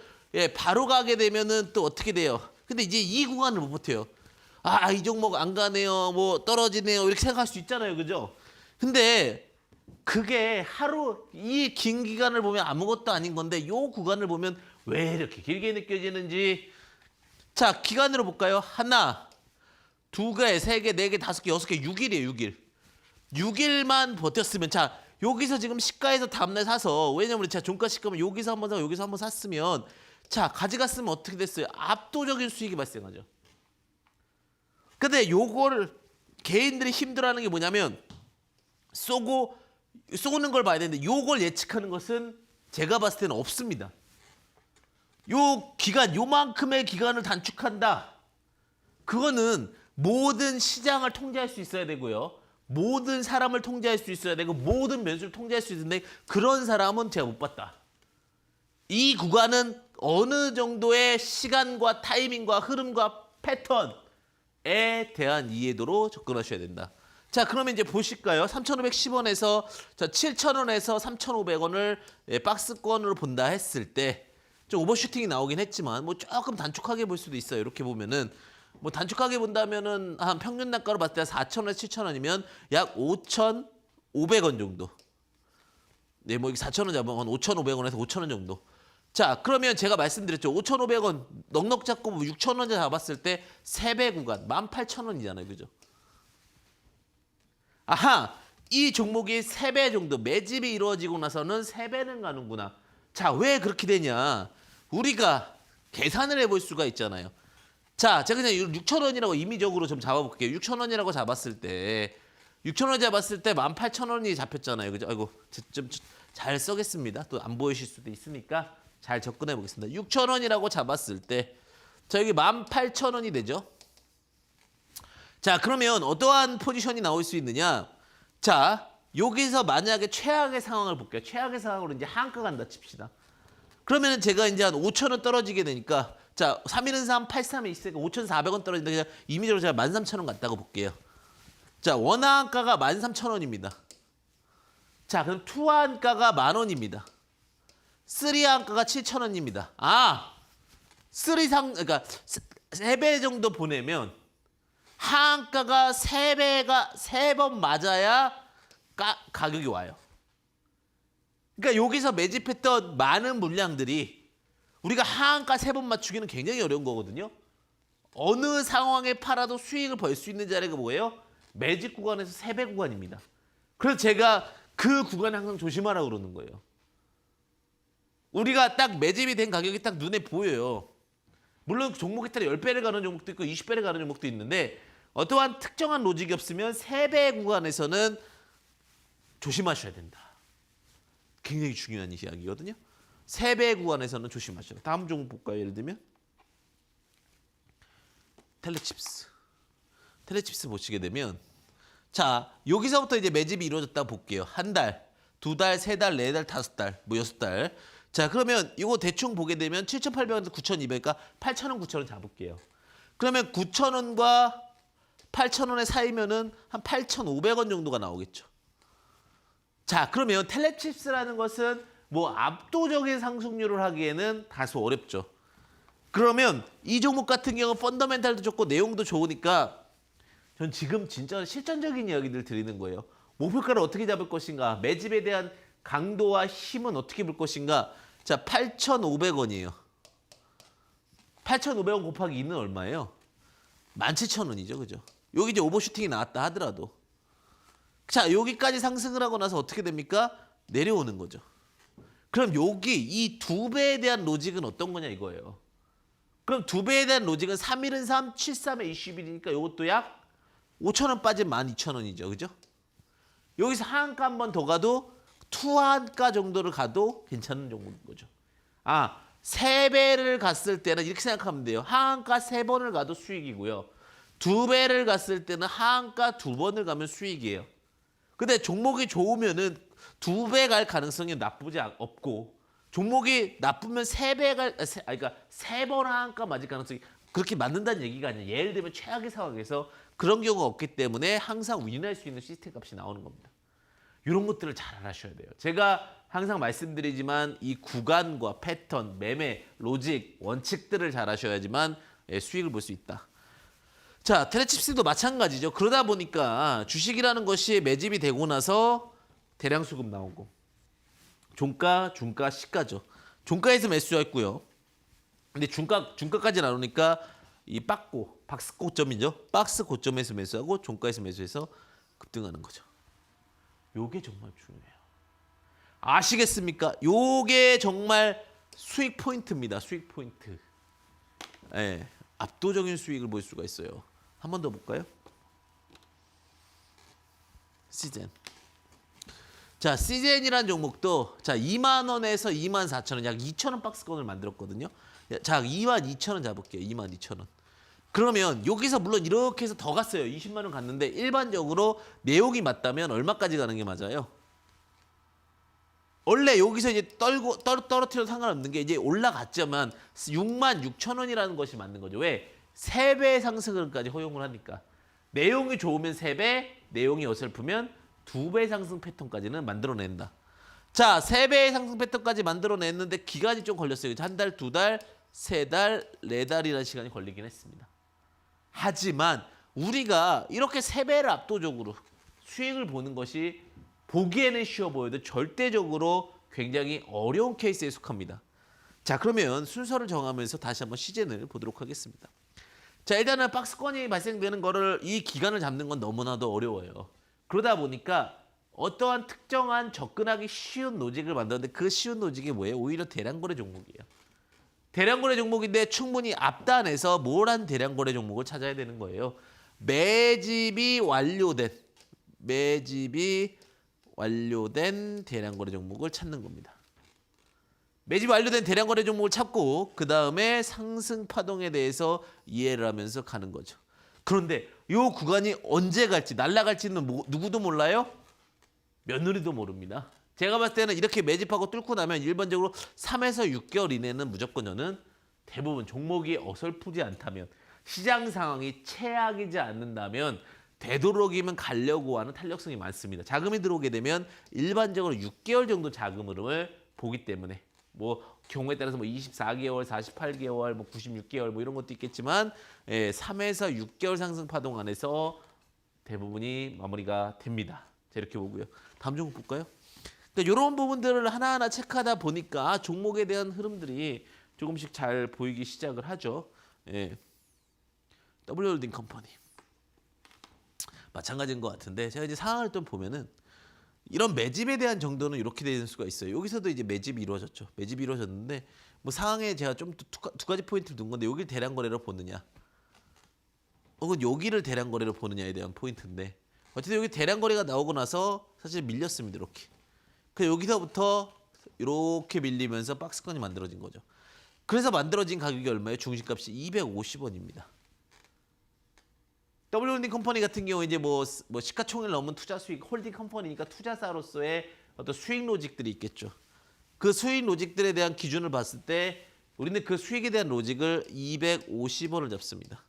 바로 가게 되면은 또 어떻게 돼요? 근데 이제 이 구간을 못 버텨요. 이 종목 안 가네요. 뭐 떨어지네요. 이렇게 생각할 수 있잖아요. 그죠? 근데 그게 하루 이 긴 기간을 보면 아무것도 아닌 건데 이 구간을 보면 왜 이렇게 길게 느껴지는지 자, 기간으로 볼까요? 하나, 두 개, 세 개, 네 개, 다섯 개, 여섯 개, 6일이에요. 6일. 6일만 버텼으면 자, 여기서 지금 시가에서 다음날 사서 왜냐면 자, 종가 시가면 여기서 한번 사고 여기서 한번 샀으면 자, 가져갔으면 어떻게 됐어요? 압도적인 수익이 발생하죠. 근데 요거를 개인들이 힘들어하는 게 뭐냐면 쏘는 걸 봐야 되는데 요걸 예측하는 것은 제가 봤을 때는 없습니다. 요 기간, 요만큼의 기간을 단축한다. 그거는 모든 시장을 통제할 수 있어야 되고요. 모든 사람을 통제할 수 있어야 되고 모든 변수를 통제할 수 있는데 그런 사람은 제가 못 봤다. 이 구간은 어느 정도의 시간과 타이밍과 흐름과 패턴에 대한 이해도로 접근하셔야 된다. 자, 그러면 이제 보실까요? 3,510원에서 7,000원에서 3,500원을 박스권으로 본다 했을 때 좀 오버슈팅이 나오긴 했지만 뭐 조금 단축하게 볼 수도 있어요. 이렇게 보면은 뭐 단축하게 본다면은 한 평균 단가로 봤을 때 4,000원에서 7,000원이면 약 5,500원 정도. 네, 뭐 4,000원 잡으면 한 5,500원에서 5,000원 정도. 자, 그러면 제가 말씀드렸죠. 5,500원 넉넉 잡고 6,000원 잡았을 때 3배 구간 18,000원이잖아요. 그죠? 아하, 이 종목이 3배 정도 매집이 이루어지고 나서는 3배는 가는구나. 자, 왜 그렇게 되냐? 우리가 계산을 해볼 수가 있잖아요. 자, 제가 그냥 6,000원이라고 임의적으로 좀 잡아볼게요. 6,000원이라고 잡았을 때 6,000원 잡았을 때 18,000원이 잡혔잖아요. 그죠? 아이고, 좀 잘 써겠습니다. 또 안 보이실 수도 있으니까 잘 접근해 보겠습니다. 6,000원이라고 잡았을 때 자, 여기 18,000원이 되죠. 자, 그러면 어떠한 포지션이 나올 수 있느냐? 자, 여기서 만약에 최악의 상황을 볼게요. 최악의 상황으로 이제 한가 간다 칩시다. 그러면은 제가 이제 한 5,000원 떨어지게 되니까 자, 3일은 3, 83에 있으니까 5,400원 떨어진다. 그냥 임의적으로 제가 13,000원 갔다고 볼게요. 자, 원화한가가 13,000원입니다. 자, 그럼 투한가가 10,000원입니다. 쓰리한가가 7,000원입니다. 아, 그러니까 3배 정도 보내면 하한가가 3번 맞아야 가격이 와요. 그러니까 여기서 매집했던 많은 물량들이 우리가 하한가 3번 맞추기는 굉장히 어려운 거거든요. 어느 상황에 팔아도 수익을 벌 수 있는 자리가 뭐예요? 매집 구간에서 3배 구간입니다. 그래서 제가 그 구간에 항상 조심하라고 그러는 거예요. 우리가 딱 매집이 된 가격이 딱 눈에 보여요. 물론 종목에 따라 10배를 가는 종목도 있고 20배를 가는 종목도 있는데 어떠한 특정한 로직이 없으면 3배 구간에서는 조심하셔야 된다. 굉장히 중요한 이야기거든요. 3배 구간에서는 조심하셔야 돼요. 다음 종목 볼까요? 예를 들면 텔레칩스. 텔레칩스 보시게 되면 자, 여기서부터 이제 매집이 이루어졌다 볼게요. 한 달, 2달, 3달, 4달, 5달, 뭐 6달. 자, 그러면 이거 대충 보게 되면 7,800원에서 9,200원이니까 8,000원, 9,000원 잡을게요. 그러면 9,000원과 8,000원의 사이면은 한 8,500원 정도가 나오겠죠. 자, 그러면 텔레칩스라는 것은 뭐 압도적인 상승률을 하기에는 다소 어렵죠. 그러면 이 종목 같은 경우 펀더멘탈도 좋고 내용도 좋으니까 전 지금 진짜 실전적인 이야기들 드리는 거예요. 목표가를 어떻게 잡을 것인가, 매집에 대한 강도와 힘은 어떻게 볼 것인가. 자, 8,500원이에요. 8,500원 곱하기 2는 얼마예요? 17,000원이죠. 그죠? 여기 이제 오버슈팅이 나왔다 하더라도. 자, 여기까지 상승을 하고 나서 어떻게 됩니까? 내려오는 거죠. 그럼 여기 이 2배에 대한 로직은 어떤 거냐 이거예요. 그럼 2배에 대한 로직은 3일은 3, 73에 20일이니까 이것도 약 5,000원 빠진 12,000원이죠. 그죠? 여기서 하한가 한 번 더 가도 투한가 정도를 가도 괜찮은 종목인 거죠. 아, 3배를 갔을 때는 이렇게 생각하면 돼요. 하한가 3번을 가도 수익이고요. 2배를 갔을 때는 하한가 2번을 가면 수익이에요. 근데 종목이 좋으면은 2배 갈 가능성이 나쁘지 없고 종목이 나쁘면 3배 그러니까 3번 하한가 맞을 가능성이 그렇게 맞는다는 얘기가 아니에요. 예를 들면 최악의 상황에서 그런 경우가 없기 때문에 항상 윈할 수 있는 시스템 값이 나오는 겁니다. 이런 것들을 잘 알아셔야 돼요. 제가 항상 말씀드리지만 이 구간과 패턴, 매매, 로직, 원칙들을 잘 아셔야지만 수익을 볼 수 있다. 자, 텔레칩스도 마찬가지죠. 그러다 보니까 주식이라는 것이 매집이 되고 나서 대량 수급 나오고 종가, 중가, 시가죠. 종가에서 매수했고요. 근데 중가까지 나오니까 이 박스 고점이죠. 박스 고점에서 매수하고 종가에서 매수해서 급등하는 거죠. 요게 정말 중요해요. 아시겠습니까? 요게 정말 수익 포인트입니다. 수익 포인트. 예, 압도적인 수익을 볼 수가 있어요. 한 번 더 볼까요? 시젠. 자, 시젠이라는 종목도 자 2만 원에서 24,000원 약 2,000원 박스권을 만들었거든요. 자, 22,000원 잡을게요. 22,000원. 그러면 여기서 물론 이렇게 해서 더 갔어요. 20만 원 갔는데 일반적으로 내용이 맞다면 얼마까지 가는 게 맞아요? 원래 여기서 이제 떨어뜨려도 상관없는 게 이제 올라갔지만 66,000원이라는 것이 맞는 거죠. 왜? 3배 상승을까지 허용을 하니까. 내용이 좋으면 3배, 내용이 어설프면 2배 상승 패턴까지는 만들어낸다. 자, 3배의 상승 패턴까지 만들어냈는데 기간이 좀 걸렸어요. 한 달, 2달, 3달, 4달이라는 시간이 걸리긴 했습니다. 하지만 우리가 이렇게 3배를 압도적으로 수익을 보는 것이 보기에는 쉬워 보여도 절대적으로 굉장히 어려운 케이스에 속합니다. 자, 그러면 순서를 정하면서 다시 한번 시즌을 보도록 하겠습니다. 자, 일단은 박스권이 발생되는 거를 이 기간을 잡는 건 너무나도 어려워요. 그러다 보니까 어떠한 특정한 접근하기 쉬운 로직을 만들었는데 그 쉬운 로직이 뭐예요? 오히려 대량거래 종목이에요. 대량거래 종목인데 충분히 앞단에서 뭘 한 대량거래 종목을 찾아야 되는 거예요. 매집이 완료된 대량거래 종목을 찾는 겁니다. 매집이 완료된 대량거래 종목을 찾고 그 다음에 상승 파동에 대해서 이해를 하면서 가는 거죠. 그런데 이 구간이 언제 갈지 날아갈지는 누구도 몰라요? 며느리도 모릅니다. 제가 봤을 때는 이렇게 매집하고 뚫고 나면 일반적으로 3에서 6개월 이내는 무조건 저는 대부분 종목이 어설프지 않다면 시장 상황이 최악이지 않는다면 되도록이면 가려고 하는 탄력성이 많습니다. 자금이 들어오게 되면 일반적으로 6개월 정도 자금 흐름을 보기 때문에 뭐 경우에 따라서 뭐 24개월, 48개월, 뭐 96개월 뭐 이런 것도 있겠지만 3에서 6개월 상승 파동 안에서 대부분이 마무리가 됩니다. 자, 이렇게 보고요. 다음 종목 볼까요? 그러니까 이런 부분들을 하나하나 체크하다 보니까 종목에 대한 흐름들이 조금씩 잘 보이기 시작을 하죠. W홀딩 컴퍼니. 마찬가지인 것 같은데 제가 이제 상황을 좀 보면은 이런 매집에 대한 정도는 이렇게 되는 수가 있어요. 여기서도 이제 매집이 이루어졌죠. 매집이 이루어졌는데 뭐 상황에 제가 좀 두 가지 포인트를 둔 건데 여기를 대량 거래로 보느냐 혹은 여기를 대량 거래로 보느냐에 대한 포인트인데 어쨌든 여기 대량 거래가 나오고 나서 사실 밀렸습니다. 이렇게. 그 여기서부터 이렇게 밀리면서 박스권이 만들어진 거죠. 그래서 만들어진 가격이 얼마예요? 중심값이 250원입니다. W홀딩 컴퍼니 같은 경우 이제 뭐 시가총액 넘은 투자 수익 홀딩 컴퍼니니까 투자사로서의 어떤 수익 로직들이 있겠죠. 그 수익 로직들에 대한 기준을 봤을 때 우리는 그 수익에 대한 로직을 250원을 잡습니다.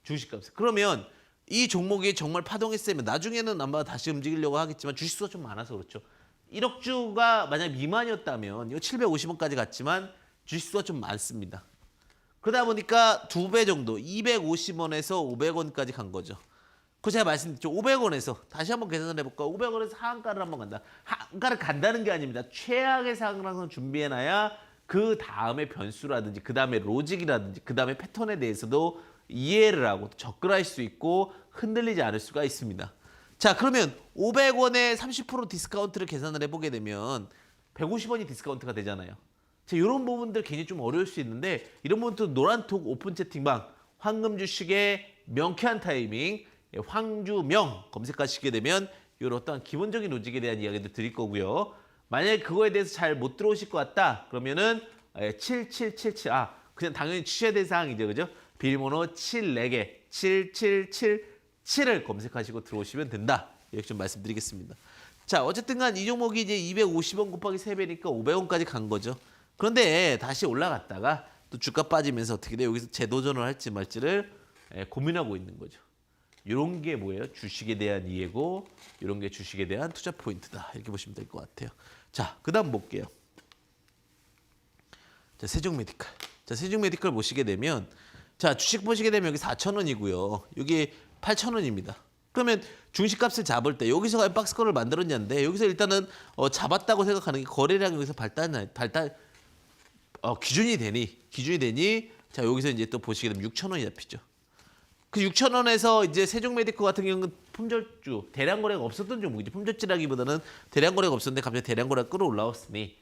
주식값. 그러면 이 종목이 정말 파동이 세면 나중에는 아마 다시 움직이려고 하겠지만 주식수가 좀 많아서 그렇죠. 1억 주가 만약 미만이었다면 이거 750원까지 갔지만 주식수가 좀 많습니다. 그러다 보니까 2배 정도 250원에서 500원까지 간 거죠. 그 제가 말씀드렸죠. 500원에서 다시 한번 계산을 해볼까? 500원에서 하한가를 한번 간다. 하한가를 간다는 게 아닙니다. 최악의 상황을 준비해놔야 그 다음에 변수라든지 그 다음에 로직이라든지 그 다음에 패턴에 대해서도 이해를 하고 접근할 수 있고 흔들리지 않을 수가 있습니다. 자, 그러면 500원에 30% 디스카운트를 계산을 해보게 되면 150원이 디스카운트가 되잖아요. 자, 이런 부분들 굉장히 좀 어려울 수 있는데 이런 부분도 노란톡 오픈 채팅방 황금 주식의 명쾌한 타이밍 황주명 검색하시게 되면 이런 어떤 기본적인 로직에 대한 이야기도 드릴 거고요. 만약에 그거에 대해서 잘 못 들어오실 것 같다 그러면은 7777 그냥 당연히 취해야 될 사항이죠. 그죠? 비밀번호 74개 7777을 검색하시고 들어오시면 된다. 이렇게 좀 말씀드리겠습니다. 자, 어쨌든 간 이 종목이 이제 250원 곱하기 3배니까 500원까지 간 거죠. 그런데 다시 올라갔다가 또 주가 빠지면서 어떻게 돼요? 여기서 재도전을 할지 말지를 고민하고 있는 거죠. 이런 게 뭐예요? 주식에 대한 이해고 이런 게 주식에 대한 투자 포인트다. 이렇게 보시면 될 것 같아요. 자, 그 다음 볼게요. 자, 세종메디칼. 자, 세종메디칼 보시게 되면 자, 주식 보시게 되면 여기 4,000원이고요. 여기 8,000원입니다. 그러면 중식값을 잡을 때 여기서 박스권을 만들었냐인데 여기서 일단은 잡았다고 생각하는 게 거래량이 여기서 기준이 되니 자, 여기서 이제 또 보시게 되면 6,000원이 잡히죠. 그 6,000원에서 이제 세종메디코 같은 경우는 품절주, 대량 거래가 없었던 종목이죠. 품절주라기보다는 대량 거래가 없었는데 갑자기 대량 거래가 끌어올라왔으니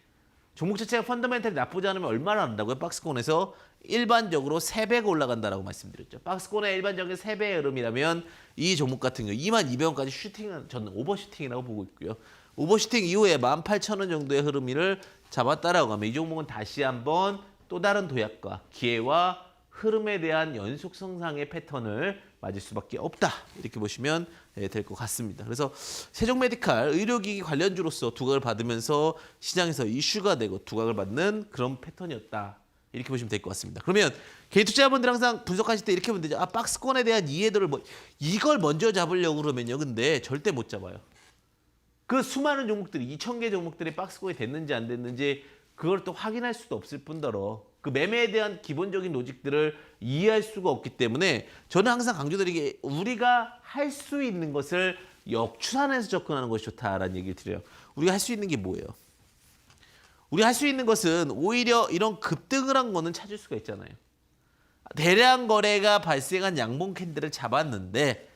종목 자체가 펀더멘털이 나쁘지 않으면 얼마나 한다고요? 박스권에서 일반적으로 3배가 올라간다라고 말씀드렸죠. 박스권의 일반적인 3배의 흐름이라면 이 종목 같은 경우 22,000원까지 슈팅은 저는 오버슈팅이라고 보고 있고요. 오버슈팅 이후에 18,000원 정도의 흐름을 잡았다라고 하면 이 종목은 다시 한번 또 다른 도약과 기회와 흐름에 대한 연속성상의 패턴을 맞을 수밖에 없다. 이렇게 보시면 될 것 같습니다. 그래서 세종메디칼 의료기기 관련주로서 두각을 받으면서 시장에서 이슈가 되고 두각을 받는 그런 패턴이었다. 이렇게 보시면 될 것 같습니다. 그러면 개인 투자자분들 항상 분석하실 때 이렇게 보면 되죠. 아, 박스권에 대한 이해도를 이걸 먼저 잡으려고 그러면요. 근데 절대 못 잡아요. 그 수많은 종목들이 2,000개 종목들이 박스권이 됐는지 안 됐는지 그걸 또 확인할 수도 없을 뿐더러 그 매매에 대한 기본적인 로직들을 이해할 수가 없기 때문에 저는 항상 강조드리게 우리가 할 수 있는 것을 역추산해서 접근하는 것이 좋다라는 얘기를 드려요. 우리가 할 수 있는 게 뭐예요? 우리가 할 수 있는 것은 오히려 이런 급등을 한 거는 찾을 수가 있잖아요. 대량 거래가 발생한 양봉 캔들을 잡았는데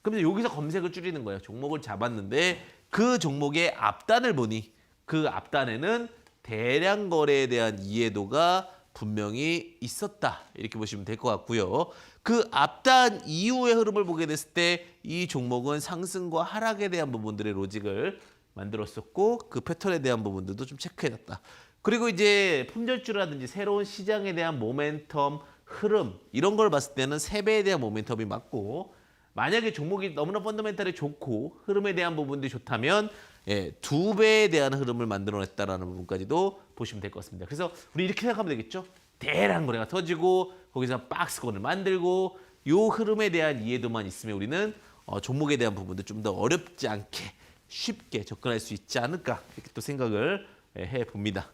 그럼 여기서 검색을 줄이는 거예요. 종목을 잡았는데 그 종목의 앞단을 보니 그 앞단에는 대량 거래에 대한 이해도가 분명히 있었다. 이렇게 보시면 될 것 같고요. 그 앞단 이후의 흐름을 보게 됐을 때 이 종목은 상승과 하락에 대한 부분들의 로직을 만들었었고 그 패턴에 대한 부분들도 좀 체크해놨다. 그리고 이제 품절주라든지 새로운 시장에 대한 모멘텀, 흐름 이런 걸 봤을 때는 3배에 대한 모멘텀이 맞고 만약에 종목이 너무나 펀더멘탈이 좋고 흐름에 대한 부분들이 좋다면 2배에 대한 흐름을 만들어냈다라는 부분까지도 보시면 될 것 같습니다. 그래서 우리 이렇게 생각하면 되겠죠? 대량 거래가 터지고 거기서 박스권을 만들고 요 흐름에 대한 이해도만 있으면 우리는 종목에 대한 부분도 좀 더 어렵지 않게 쉽게 접근할 수 있지 않을까 이렇게 또 생각을 해봅니다.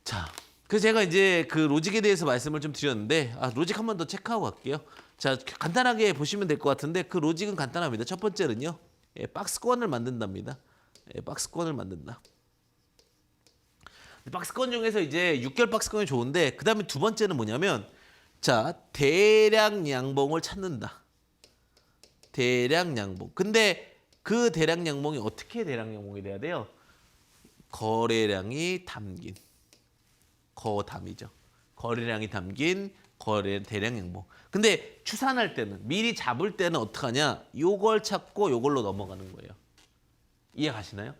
자, 그래서 제가 이제 그 로직에 대해서 말씀을 좀 드렸는데 로직 한 번 더 체크하고 갈게요. 자, 간단하게 보시면 될 것 같은데 그 로직은 간단합니다. 첫 번째는요. 박스권을 만든답니다. 박스권을 만든다. 박스권 중에서 이제 6개월 박스권이 좋은데 그 다음에 두 번째는 뭐냐면 자, 대량 양봉을 찾는다. 대량 양봉. 근데 그 대량 양봉이 어떻게 대량 양봉이 돼야 돼요? 거래량이 담긴 거담이죠. 거래량이 담긴 거래 대량 양봉. 근데 추산할 때는 미리 잡을 때는 어떡하냐? 요걸 찾고 요걸로 넘어가는 거예요. 이해 가시나요?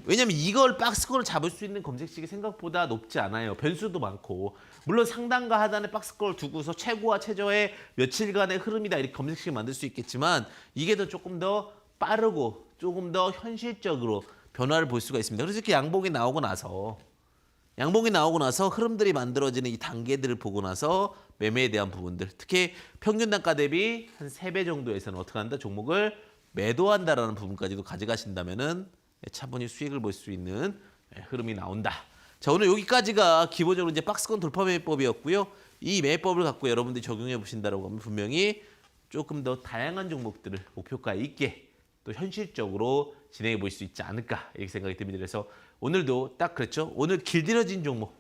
왜냐면 이걸 박스권을 잡을 수 있는 검색식이 생각보다 높지 않아요. 변수도 많고. 물론 상단과 하단에 박스권을 두고서 최고와 최저의 며칠간의 흐름이다 이렇게 검색식을 만들 수 있겠지만 이게 더 조금 더 빠르고 조금 더 현실적으로 변화를 볼 수가 있습니다. 그래서 이렇게 양봉이 나오고 나서 흐름들이 만들어지는 이 단계들을 보고 나서 매매에 대한 부분들 특히 평균 단가 대비 한 3배 정도에서는 어떻게 한다? 종목을 매도한다라는 부분까지도 가져가신다면은 차분히 수익을 볼 수 있는 흐름이 나온다. 자, 오늘 여기까지가 기본적으로 이제 박스권 돌파 매매법이었고요. 이 매매법을 갖고 여러분들이 적용해 보신다라고 하면 분명히 조금 더 다양한 종목들을 목표가 있게 또 현실적으로 진행해 볼 수 있지 않을까 이렇게 생각이 듭니다. 그래서 오늘도 딱 그랬죠. 오늘 길들여진 종목.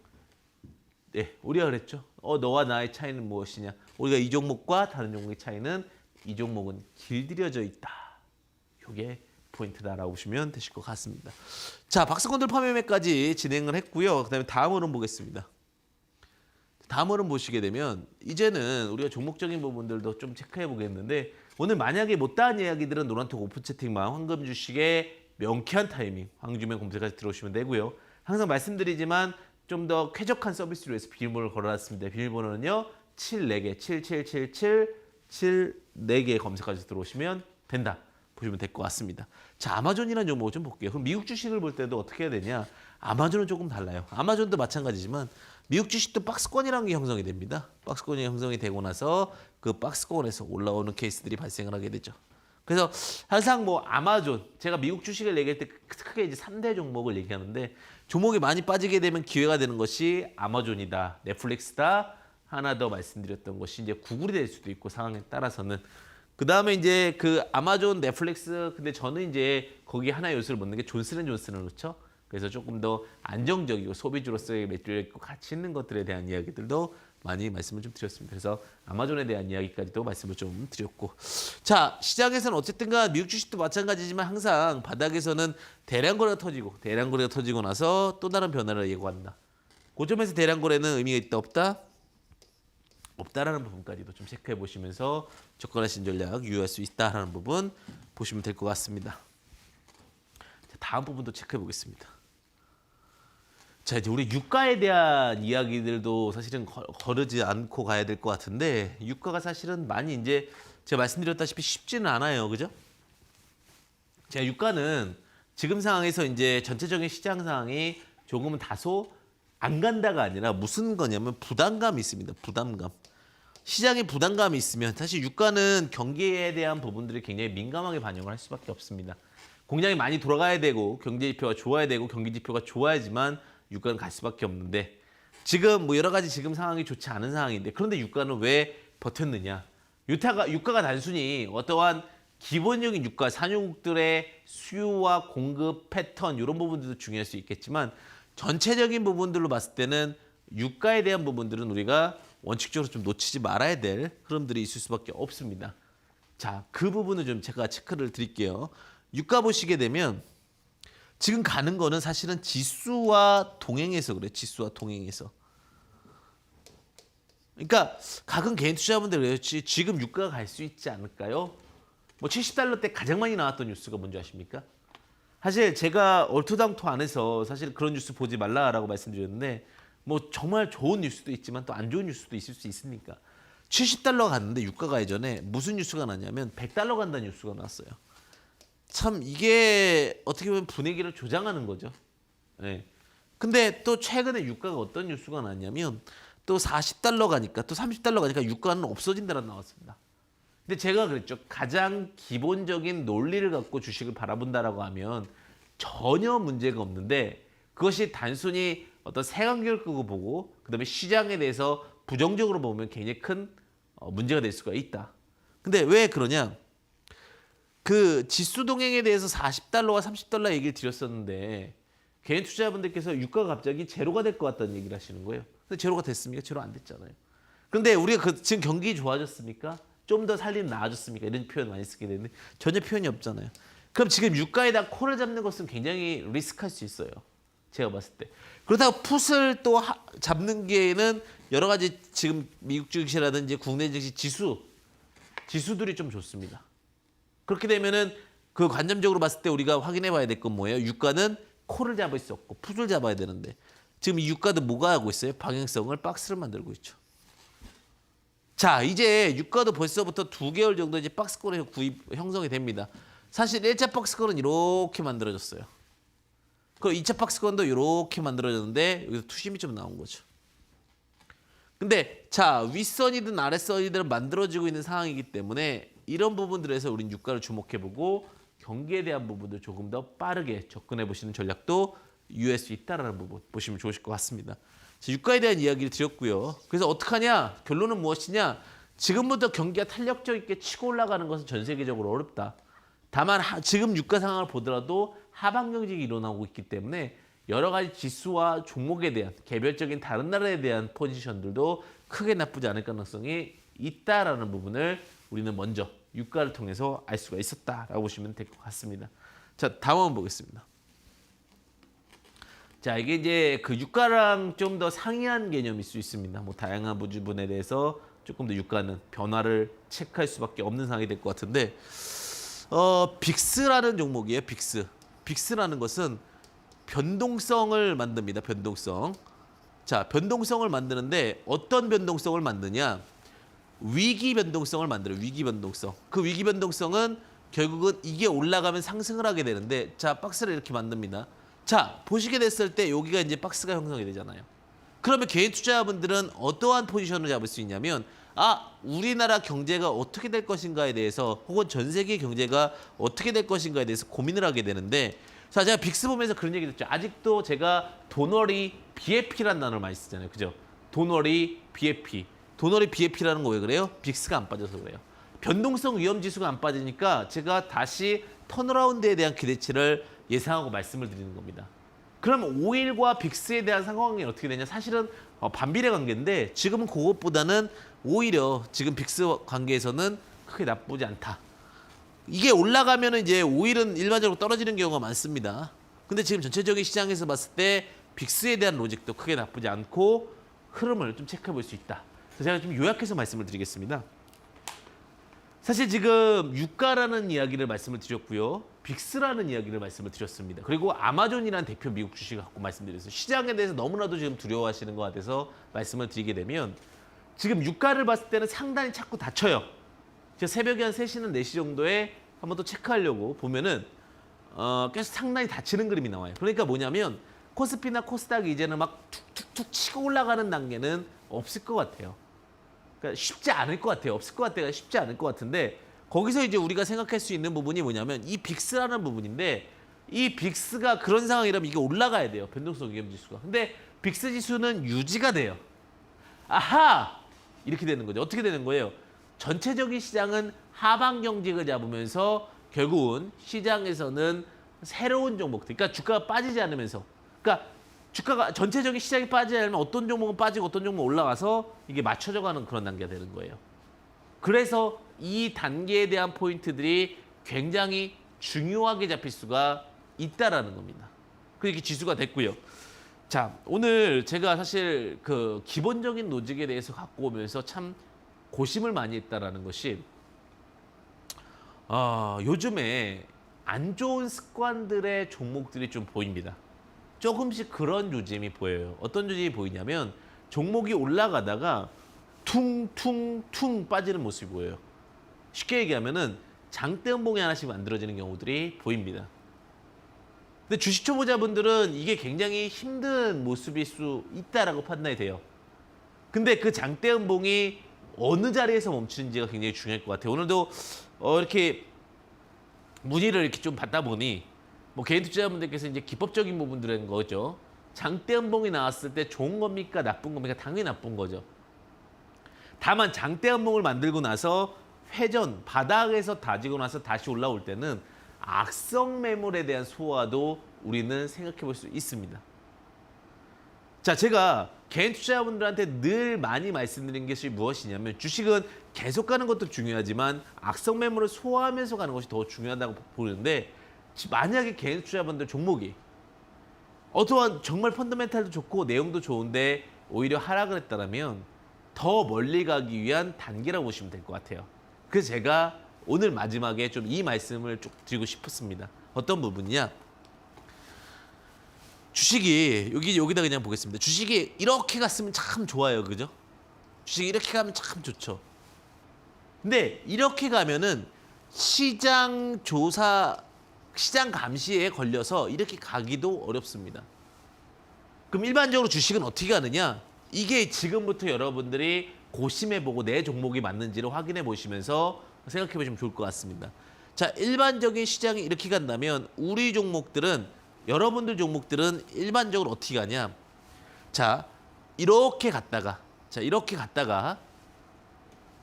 네, 우리가 그랬죠. 너와 나의 차이는 무엇이냐. 우리가 이 종목과 다른 종목의 차이는 이 종목은 길들여져 있다. 이게 포인트다라고 보시면 되실 것 같습니다. 자, 박스권 돌파 매매까지 진행을 했고요. 그다음에 다음 흐름 보겠습니다. 다음 흐름 보시게 되면 이제는 우리가 종목적인 부분들도 좀 체크해 보겠는데 오늘 만약에 못다한 이야기들은 노란톡 오픈 채팅방 황금 주식의 명쾌한 타이밍 황주면 검색까지 들어오시면 되고요. 항상 말씀드리지만 좀 더 쾌적한 서비스로 해서 비밀번호를 걸어놨습니다. 비밀번호는요. 74개 7777 74개 검색까지 들어오시면 된다. 보시면 될 것 같습니다. 자, 아마존이라는 종목을 좀 볼게요. 그럼 미국 주식을 볼 때도 어떻게 해야 되냐? 아마존은 조금 달라요. 아마존도 마찬가지지만 미국 주식도 박스권이라는 게 형성이 됩니다. 박스권이 형성이 되고 나서 그 박스권에서 올라오는 케이스들이 발생을 하게 되죠. 그래서 항상 뭐 아마존, 제가 미국 주식을 얘기할 때 크게 이제 3대 종목을 얘기하는데 종목이 많이 빠지게 되면 기회가 되는 것이 아마존이다, 넷플릭스다, 하나 더 말씀드렸던 것이 이제 구글이 될 수도 있고 상황에 따라서는 그 다음에 이제 그 아마존, 넷플릭스 근데 저는 이제 거기 하나의 요소를 묻는 게 존슨앤존슨을 그렇죠. 그래서 조금 더 안정적이고 소비주로서의 매출력 있고 가치 있는 것들에 대한 이야기들도 많이 말씀을 좀 드렸습니다. 그래서 아마존에 대한 이야기까지도 말씀을 좀 드렸고 자, 시장에서는 어쨌든가 미국 주식도 마찬가지지만 항상 바닥에서는 대량 거래가 터지고 나서 또 다른 변화를 예고한다. 고점에서 대량 거래는 의미가 있다 없다? 없다라는 부분까지도 좀 체크해 보시면서 접근하신 전략 유효할 수 있다라는 부분 보시면 될 것 같습니다. 자, 다음 부분도 체크해 보겠습니다. 자, 이제 우리 유가에 대한 이야기들도 사실은 거르지 않고 가야 될 것 같은데 유가가 사실은 많이 이제 제가 말씀드렸다시피 쉽지는 않아요. 그죠? 자, 유가는 지금 상황에서 이제 전체적인 시장 상황이 조금은 다소 안 간다가 아니라 무슨 거냐면 부담감이 있습니다. 부담감. 시장에 부담감이 있으면 사실 유가는 경기에 대한 부분들이 굉장히 민감하게 반영을 할 수밖에 없습니다. 공장이 많이 돌아가야 되고 경제 지표가 좋아야 되고 경기 지표가 좋아야지만 유가는 갈 수밖에 없는데 지금 뭐 여러 가지 지금 상황이 좋지 않은 상황인데 그런데 유가는 왜 버텼느냐? 유가가 단순히 어떠한 기본적인 유가 산유국들의 수요와 공급 패턴 이런 부분들도 중요할 수 있겠지만 전체적인 부분들로 봤을 때는 유가에 대한 부분들은 우리가 원칙적으로 좀 놓치지 말아야 될 흐름들이 있을 수밖에 없습니다. 자, 그 부분을 좀 제가 체크를 드릴게요. 유가 보시게 되면 지금 가는 거는 사실은 지수와 동행해서 그래요. 지수와 동행해서. 그러니까 가끔 개인 투자자분들 그렇지 지금 유가가 갈 수 있지 않을까요? 뭐 70달러 때 가장 많이 나왔던 뉴스가 뭔지 아십니까? 사실 제가 얼토당토 안에서 사실 그런 뉴스 보지 말라라고 말씀드렸는데 뭐 정말 좋은 뉴스도 있지만 또 안 좋은 뉴스도 있을 수 있으니까 70달러 갔는데 유가가 예전에 무슨 뉴스가 났냐면 100달러 간다는 뉴스가 나왔어요. 참 이게 어떻게 보면 분위기를 조장하는 거죠. 네. 근데 또 최근에 유가가 어떤 뉴스가 났냐면 또 40달러 가니까 또 30달러 가니까 유가는 없어진다라고 나왔습니다. 근데 제가 그랬죠. 가장 기본적인 논리를 갖고 주식을 바라본다라고 하면 전혀 문제가 없는데 그것이 단순히 어떤 색안경을 끄고 보고 그다음에 시장에 대해서 부정적으로 보면 굉장히 큰 문제가 될 수가 있다. 근데 왜 그러냐? 그 지수 동행에 대해서 40달러와 30달러 얘기를 드렸었는데 개인 투자자분들께서 유가가 갑자기 제로가 될 것 같다는 얘기를 하시는 거예요. 근데 제로가 됐습니까? 제로 안 됐잖아요. 그런데 우리가 지금 경기 좋아졌습니까? 좀 더 살림 나아졌습니까? 이런 표현 많이 쓰게 되는데 전혀 표현이 없잖아요. 그럼 지금 유가에다 코를 잡는 것은 굉장히 리스크할 수 있어요. 제가 봤을 때. 그렇다고 풋을 또 잡는 게는 여러 가지 지금 미국 증시라든지 국내 증시 지수들이 좀 좋습니다. 그렇게 되면은 그 관점적으로 봤을 때 우리가 확인해 봐야 될 건 뭐예요? 유가는 코를 잡을 수 없고 풋을 잡아야 되는데 지금 이 유가도 뭐가 하고 있어요? 방향성을 박스를 만들고 있죠. 자, 이제 유가도 벌써부터 2개월 정도 이제 박스권에서 형성이 됩니다. 사실 1차 박스권은 이렇게 만들어졌어요. 그리고 2차 박스권도 이렇게 만들어졌는데 여기서 투심이 좀 나온 거죠. 근데 자, 윗선이든 아랫선이든 만들어지고 있는 상황이기 때문에 이런 부분들에서 우린 유가를 주목해보고 경기에 대한 부분도 조금 더 빠르게 접근해 보시는 전략도 유효할 수 있다는 부분 보시면 좋으실 것 같습니다. 자, 유가에 대한 이야기를 드렸고요. 그래서 어떡하냐? 결론은 무엇이냐? 지금부터 경기가 탄력적 있게 치고 올라가는 것은 전 세계적으로 어렵다. 다만 지금 유가 상황을 보더라도 하방 경직이 일어나고 있기 때문에 여러 가지 지수와 종목에 대한 개별적인 다른 나라에 대한 포지션들도 크게 나쁘지 않을 가능성이 있다라는 부분을 우리는 먼저 유가를 통해서 알 수가 있었다라고 보시면 될 것 같습니다. 자, 다음 한번 보겠습니다. 자, 이게 이제 그 유가랑 좀 더 상이한 개념일 수 있습니다. 뭐 다양한 부분에 대해서 조금 더 유가는 변화를 체크할 수밖에 없는 상황이 될 것 같은데, 빅스라는 종목이에요. 빅스라는 것은 변동성을 만듭니다. 변동성. 자, 변동성을 만드는데 어떤 변동성을 만드냐? 위기 변동성을 만들어요. 위기 변동성. 그 위기 변동성은 결국은 이게 올라가면 상승을 하게 되는데, 자, 박스를 이렇게 만듭니다. 자, 보시게 됐을 때 여기가 이제 박스가 형성이 되잖아요. 그러면 개인 투자자분들은 어떠한 포지션을 잡을 수 있냐면, 우리나라 경제가 어떻게 될 것인가에 대해서 혹은 전 세계 경제가 어떻게 될 것인가에 대해서 고민을 하게 되는데, 자, 제가 빅스 보면서 그런 얘기 듣죠. 아직도 제가 돈워리 BFP라는 단어를 많이 쓰잖아요. 그죠? 돈워리 BFP. 돈워리 BFP라는 거 왜 그래요? 빅스가 안 빠져서 그래요. 변동성 위험 지수가 안 빠지니까 제가 다시 턴어라운드에 대한 기대치를 예상하고 말씀을 드리는 겁니다. 그럼 오일과 빅스에 대한 상관관계는 어떻게 되냐? 사실은 반비례 관계인데 지금은 그것보다는 오히려 지금 빅스 관계에서는 크게 나쁘지 않다. 이게 올라가면 이제 오일은 일반적으로 떨어지는 경우가 많습니다. 근데 지금 전체적인 시장에서 봤을 때 빅스에 대한 로직도 크게 나쁘지 않고 흐름을 좀 체크해 볼 수 있다. 그래서 제가 좀 요약해서 말씀을 드리겠습니다. 사실 지금 유가라는 이야기를 말씀을 드렸고요. 빅스라는 이야기를 말씀을 드렸습니다. 그리고 아마존이라는 대표 미국 주식을 갖고 말씀드렸어요. 시장에 대해서 너무나도 지금 두려워하시는 것 같아서 말씀을 드리게 되면 지금 유가를 봤을 때는 상당히 자꾸 닫혀요. 제가 새벽에 한 3시는 4시 정도에 한번 또 체크하려고 보면은 계속 상당히 닫히는 그림이 나와요. 그러니까 뭐냐면 코스피나 코스닥이 이제는 막 툭툭툭 치고 올라가는 단계는 없을 것 같아요. 그러니까 쉽지 않을 것 같아요. 없을 것 같아요. 쉽지 않을 것 같은데 거기서 이제 우리가 생각할 수 있는 부분이 뭐냐면 이 빅스라는 부분인데 이 빅스가 그런 상황이라면 이게 올라가야 돼요. 변동성 위험 지수가. 근데 빅스 지수는 유지가 돼요. 아하! 이렇게 되는 거죠. 어떻게 되는 거예요? 전체적인 시장은 하방 경직을 잡으면서 결국은 시장에서는 새로운 종목들, 그러니까 주가가 빠지지 않으면서, 그러니까 주가가 전체적인 시장이 빠지지 않으면 어떤 종목은 빠지고 어떤 종목은 올라가서 이게 맞춰져 가는 그런 단계가 되는 거예요. 그래서 이 단계에 대한 포인트들이 굉장히 중요하게 잡힐 수가 있다라는 겁니다. 그렇게 지수가 됐고요. 자, 오늘 제가 사실 그 기본적인 로직에 대해서 갖고 오면서 참 고심을 많이 했다라는 것이 요즘에 안 좋은 습관들의 종목들이 좀 보입니다. 조금씩 그런 요즘이 보여요. 어떤 요즘이 보이냐면 종목이 올라가다가 퉁퉁퉁 빠지는 모습이 보여요. 쉽게 얘기하면은 장대음봉이 하나씩 만들어지는 경우들이 보입니다. 근데 주식 초보자분들은 이게 굉장히 힘든 모습일 수 있다라고 판단이 돼요. 근데 그 장대음봉이 어느 자리에서 멈추는지가 굉장히 중요할 것 같아요. 오늘도 이렇게 문의를 이렇게 좀 받다 보니 뭐 개인 투자자분들께서 이제 기법적인 부분들인 거죠. 장대음봉이 나왔을 때 좋은 겁니까 나쁜 겁니까? 당연히 나쁜 거죠. 다만 장대음봉을 만들고 나서 회전 바닥에서 다지고 나서 다시 올라올 때는 악성 매물에 대한 소화도 우리는 생각해 볼 수 있습니다. 자, 제가 개인 투자자분들한테 늘 많이 말씀드린 것이 무엇이냐면 주식은 계속 가는 것도 중요하지만 악성 매물을 소화하면서 가는 것이 더 중요하다고 보는데 만약에 개인 투자자분들 종목이 어떠한 정말 펀더멘탈도 좋고 내용도 좋은데 오히려 하락을 했다면 더 멀리 가기 위한 단계라고 보시면 될 것 같아요. 그래서 제가 오늘 마지막에 좀 이 말씀을 쭉 드리고 싶었습니다. 어떤 부분이냐? 주식이 여기다 그냥 보겠습니다. 주식이 이렇게 갔으면 참 좋아요, 그죠? 주식이 이렇게 가면 참 좋죠. 근데 이렇게 가면은 시장 조사, 시장 감시에 걸려서 이렇게 가기도 어렵습니다. 그럼 일반적으로 주식은 어떻게 가느냐? 이게 지금부터 여러분들이 고심해보고 내 종목이 맞는지를 확인해 보시면서 생각해 보시면 좋을 것 같습니다. 자, 일반적인 시장이 이렇게 간다면 우리 종목들은 여러분들 종목들은 일반적으로 어떻게 가냐? 자, 이렇게 갔다가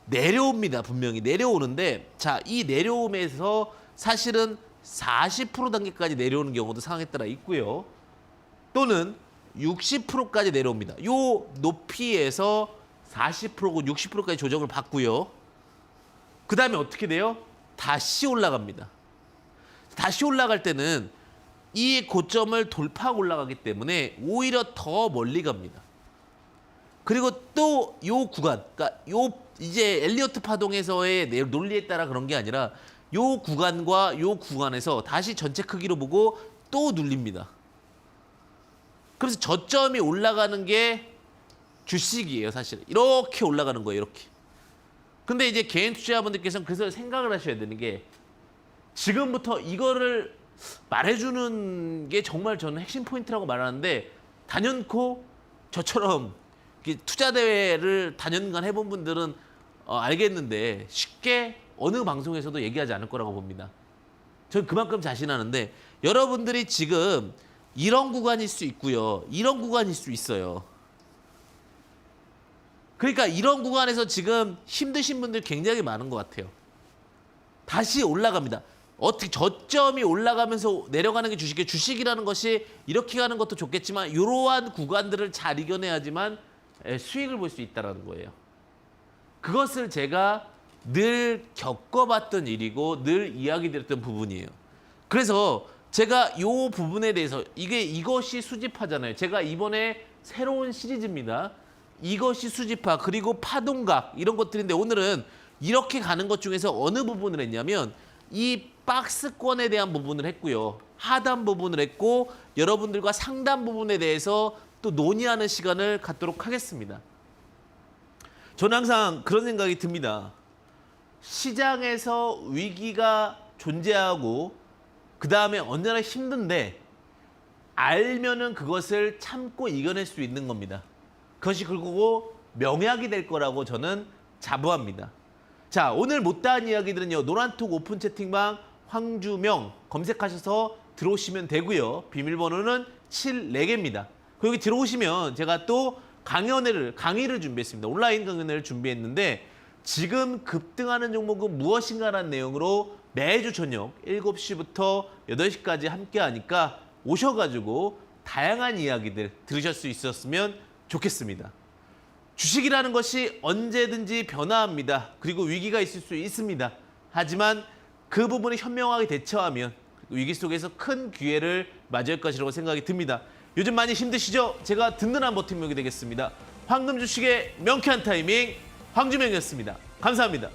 내려옵니다. 분명히 내려오는데 자, 이 내려옴에서 사실은 40% 단계까지 내려오는 경우도 상황에 따라 있고요. 또는 60%까지 내려옵니다. 요 높이에서 40%고 60%까지 조정을 받고요. 그 다음에 어떻게 돼요? 다시 올라갑니다. 다시 올라갈 때는 이 고점을 돌파하고 올라가기 때문에 오히려 더 멀리 갑니다. 그리고 또 요 구간, 그러니까 요 이제 엘리어트 파동에서의 논리에 따라 그런 게 아니라 요 구간과 요 구간에서 다시 전체 크기로 보고 또 눌립니다. 그래서 저점이 올라가는 게 주식이에요, 사실. 이렇게 올라가는 거예요, 이렇게. 근데 이제 개인 투자자분들께서는 그래서 생각을 하셔야 되는 게 지금부터 이거를 말해주는 게 정말 저는 핵심 포인트라고 말하는데 단연코 저처럼 투자 대회를 단연간 해본 분들은 알겠는데 쉽게 어느 방송에서도 얘기하지 않을 거라고 봅니다. 저는 그만큼 자신하는데 여러분들이 지금 이런 구간일 수 있고요. 이런 구간일 수 있어요. 그러니까 이런 구간에서 지금 힘드신 분들 굉장히 많은 것 같아요. 다시 올라갑니다. 어떻게 저점이 올라가면서 내려가는 게 주식이에요. 주식이라는 것이 이렇게 가는 것도 좋겠지만 이러한 구간들을 잘 이겨내야지만 수익을 볼 수 있다는 거예요. 그것을 제가 늘 겪어봤던 일이고 늘 이야기 드렸던 부분이에요. 그래서 제가 이 부분에 대해서 이것이 수집하잖아요. 제가 이번에 새로운 시리즈입니다. 이것이 수집화 그리고 파동각 이런 것들인데 오늘은 이렇게 가는 것 중에서 어느 부분을 했냐면 이 박스권에 대한 부분을 했고요. 하단 부분을 했고 여러분들과 상단 부분에 대해서 또 논의하는 시간을 갖도록 하겠습니다. 저는 항상 그런 생각이 듭니다. 시장에서 위기가 존재하고 그 다음에 언제나 힘든데 알면은 그것을 참고 이겨낼 수 있는 겁니다. 그것이 결국 명약이 될 거라고 저는 자부합니다. 자, 오늘 못다한 이야기들은요. 노란톡 오픈 채팅방 황주명 검색하셔서 들어오시면 되고요. 비밀번호는 74개입니다. 여기 들어오시면 제가 또 강의를 준비했습니다. 온라인 강연을 준비했는데 지금 급등하는 종목은 무엇인가라는 내용으로 매주 저녁 7시부터 8시까지 함께 하니까 오셔가지고 다양한 이야기들 들으실 수 있었으면 좋겠습니다. 주식이라는 것이 언제든지 변화합니다. 그리고 위기가 있을 수 있습니다. 하지만 그 부분을 현명하게 대처하면 위기 속에서 큰 기회를 맞을 것이라고 생각이 듭니다. 요즘 많이 힘드시죠? 제가 든든한 버팀목이 되겠습니다. 황금 주식의 명쾌한 타이밍 황주명이었습니다. 감사합니다.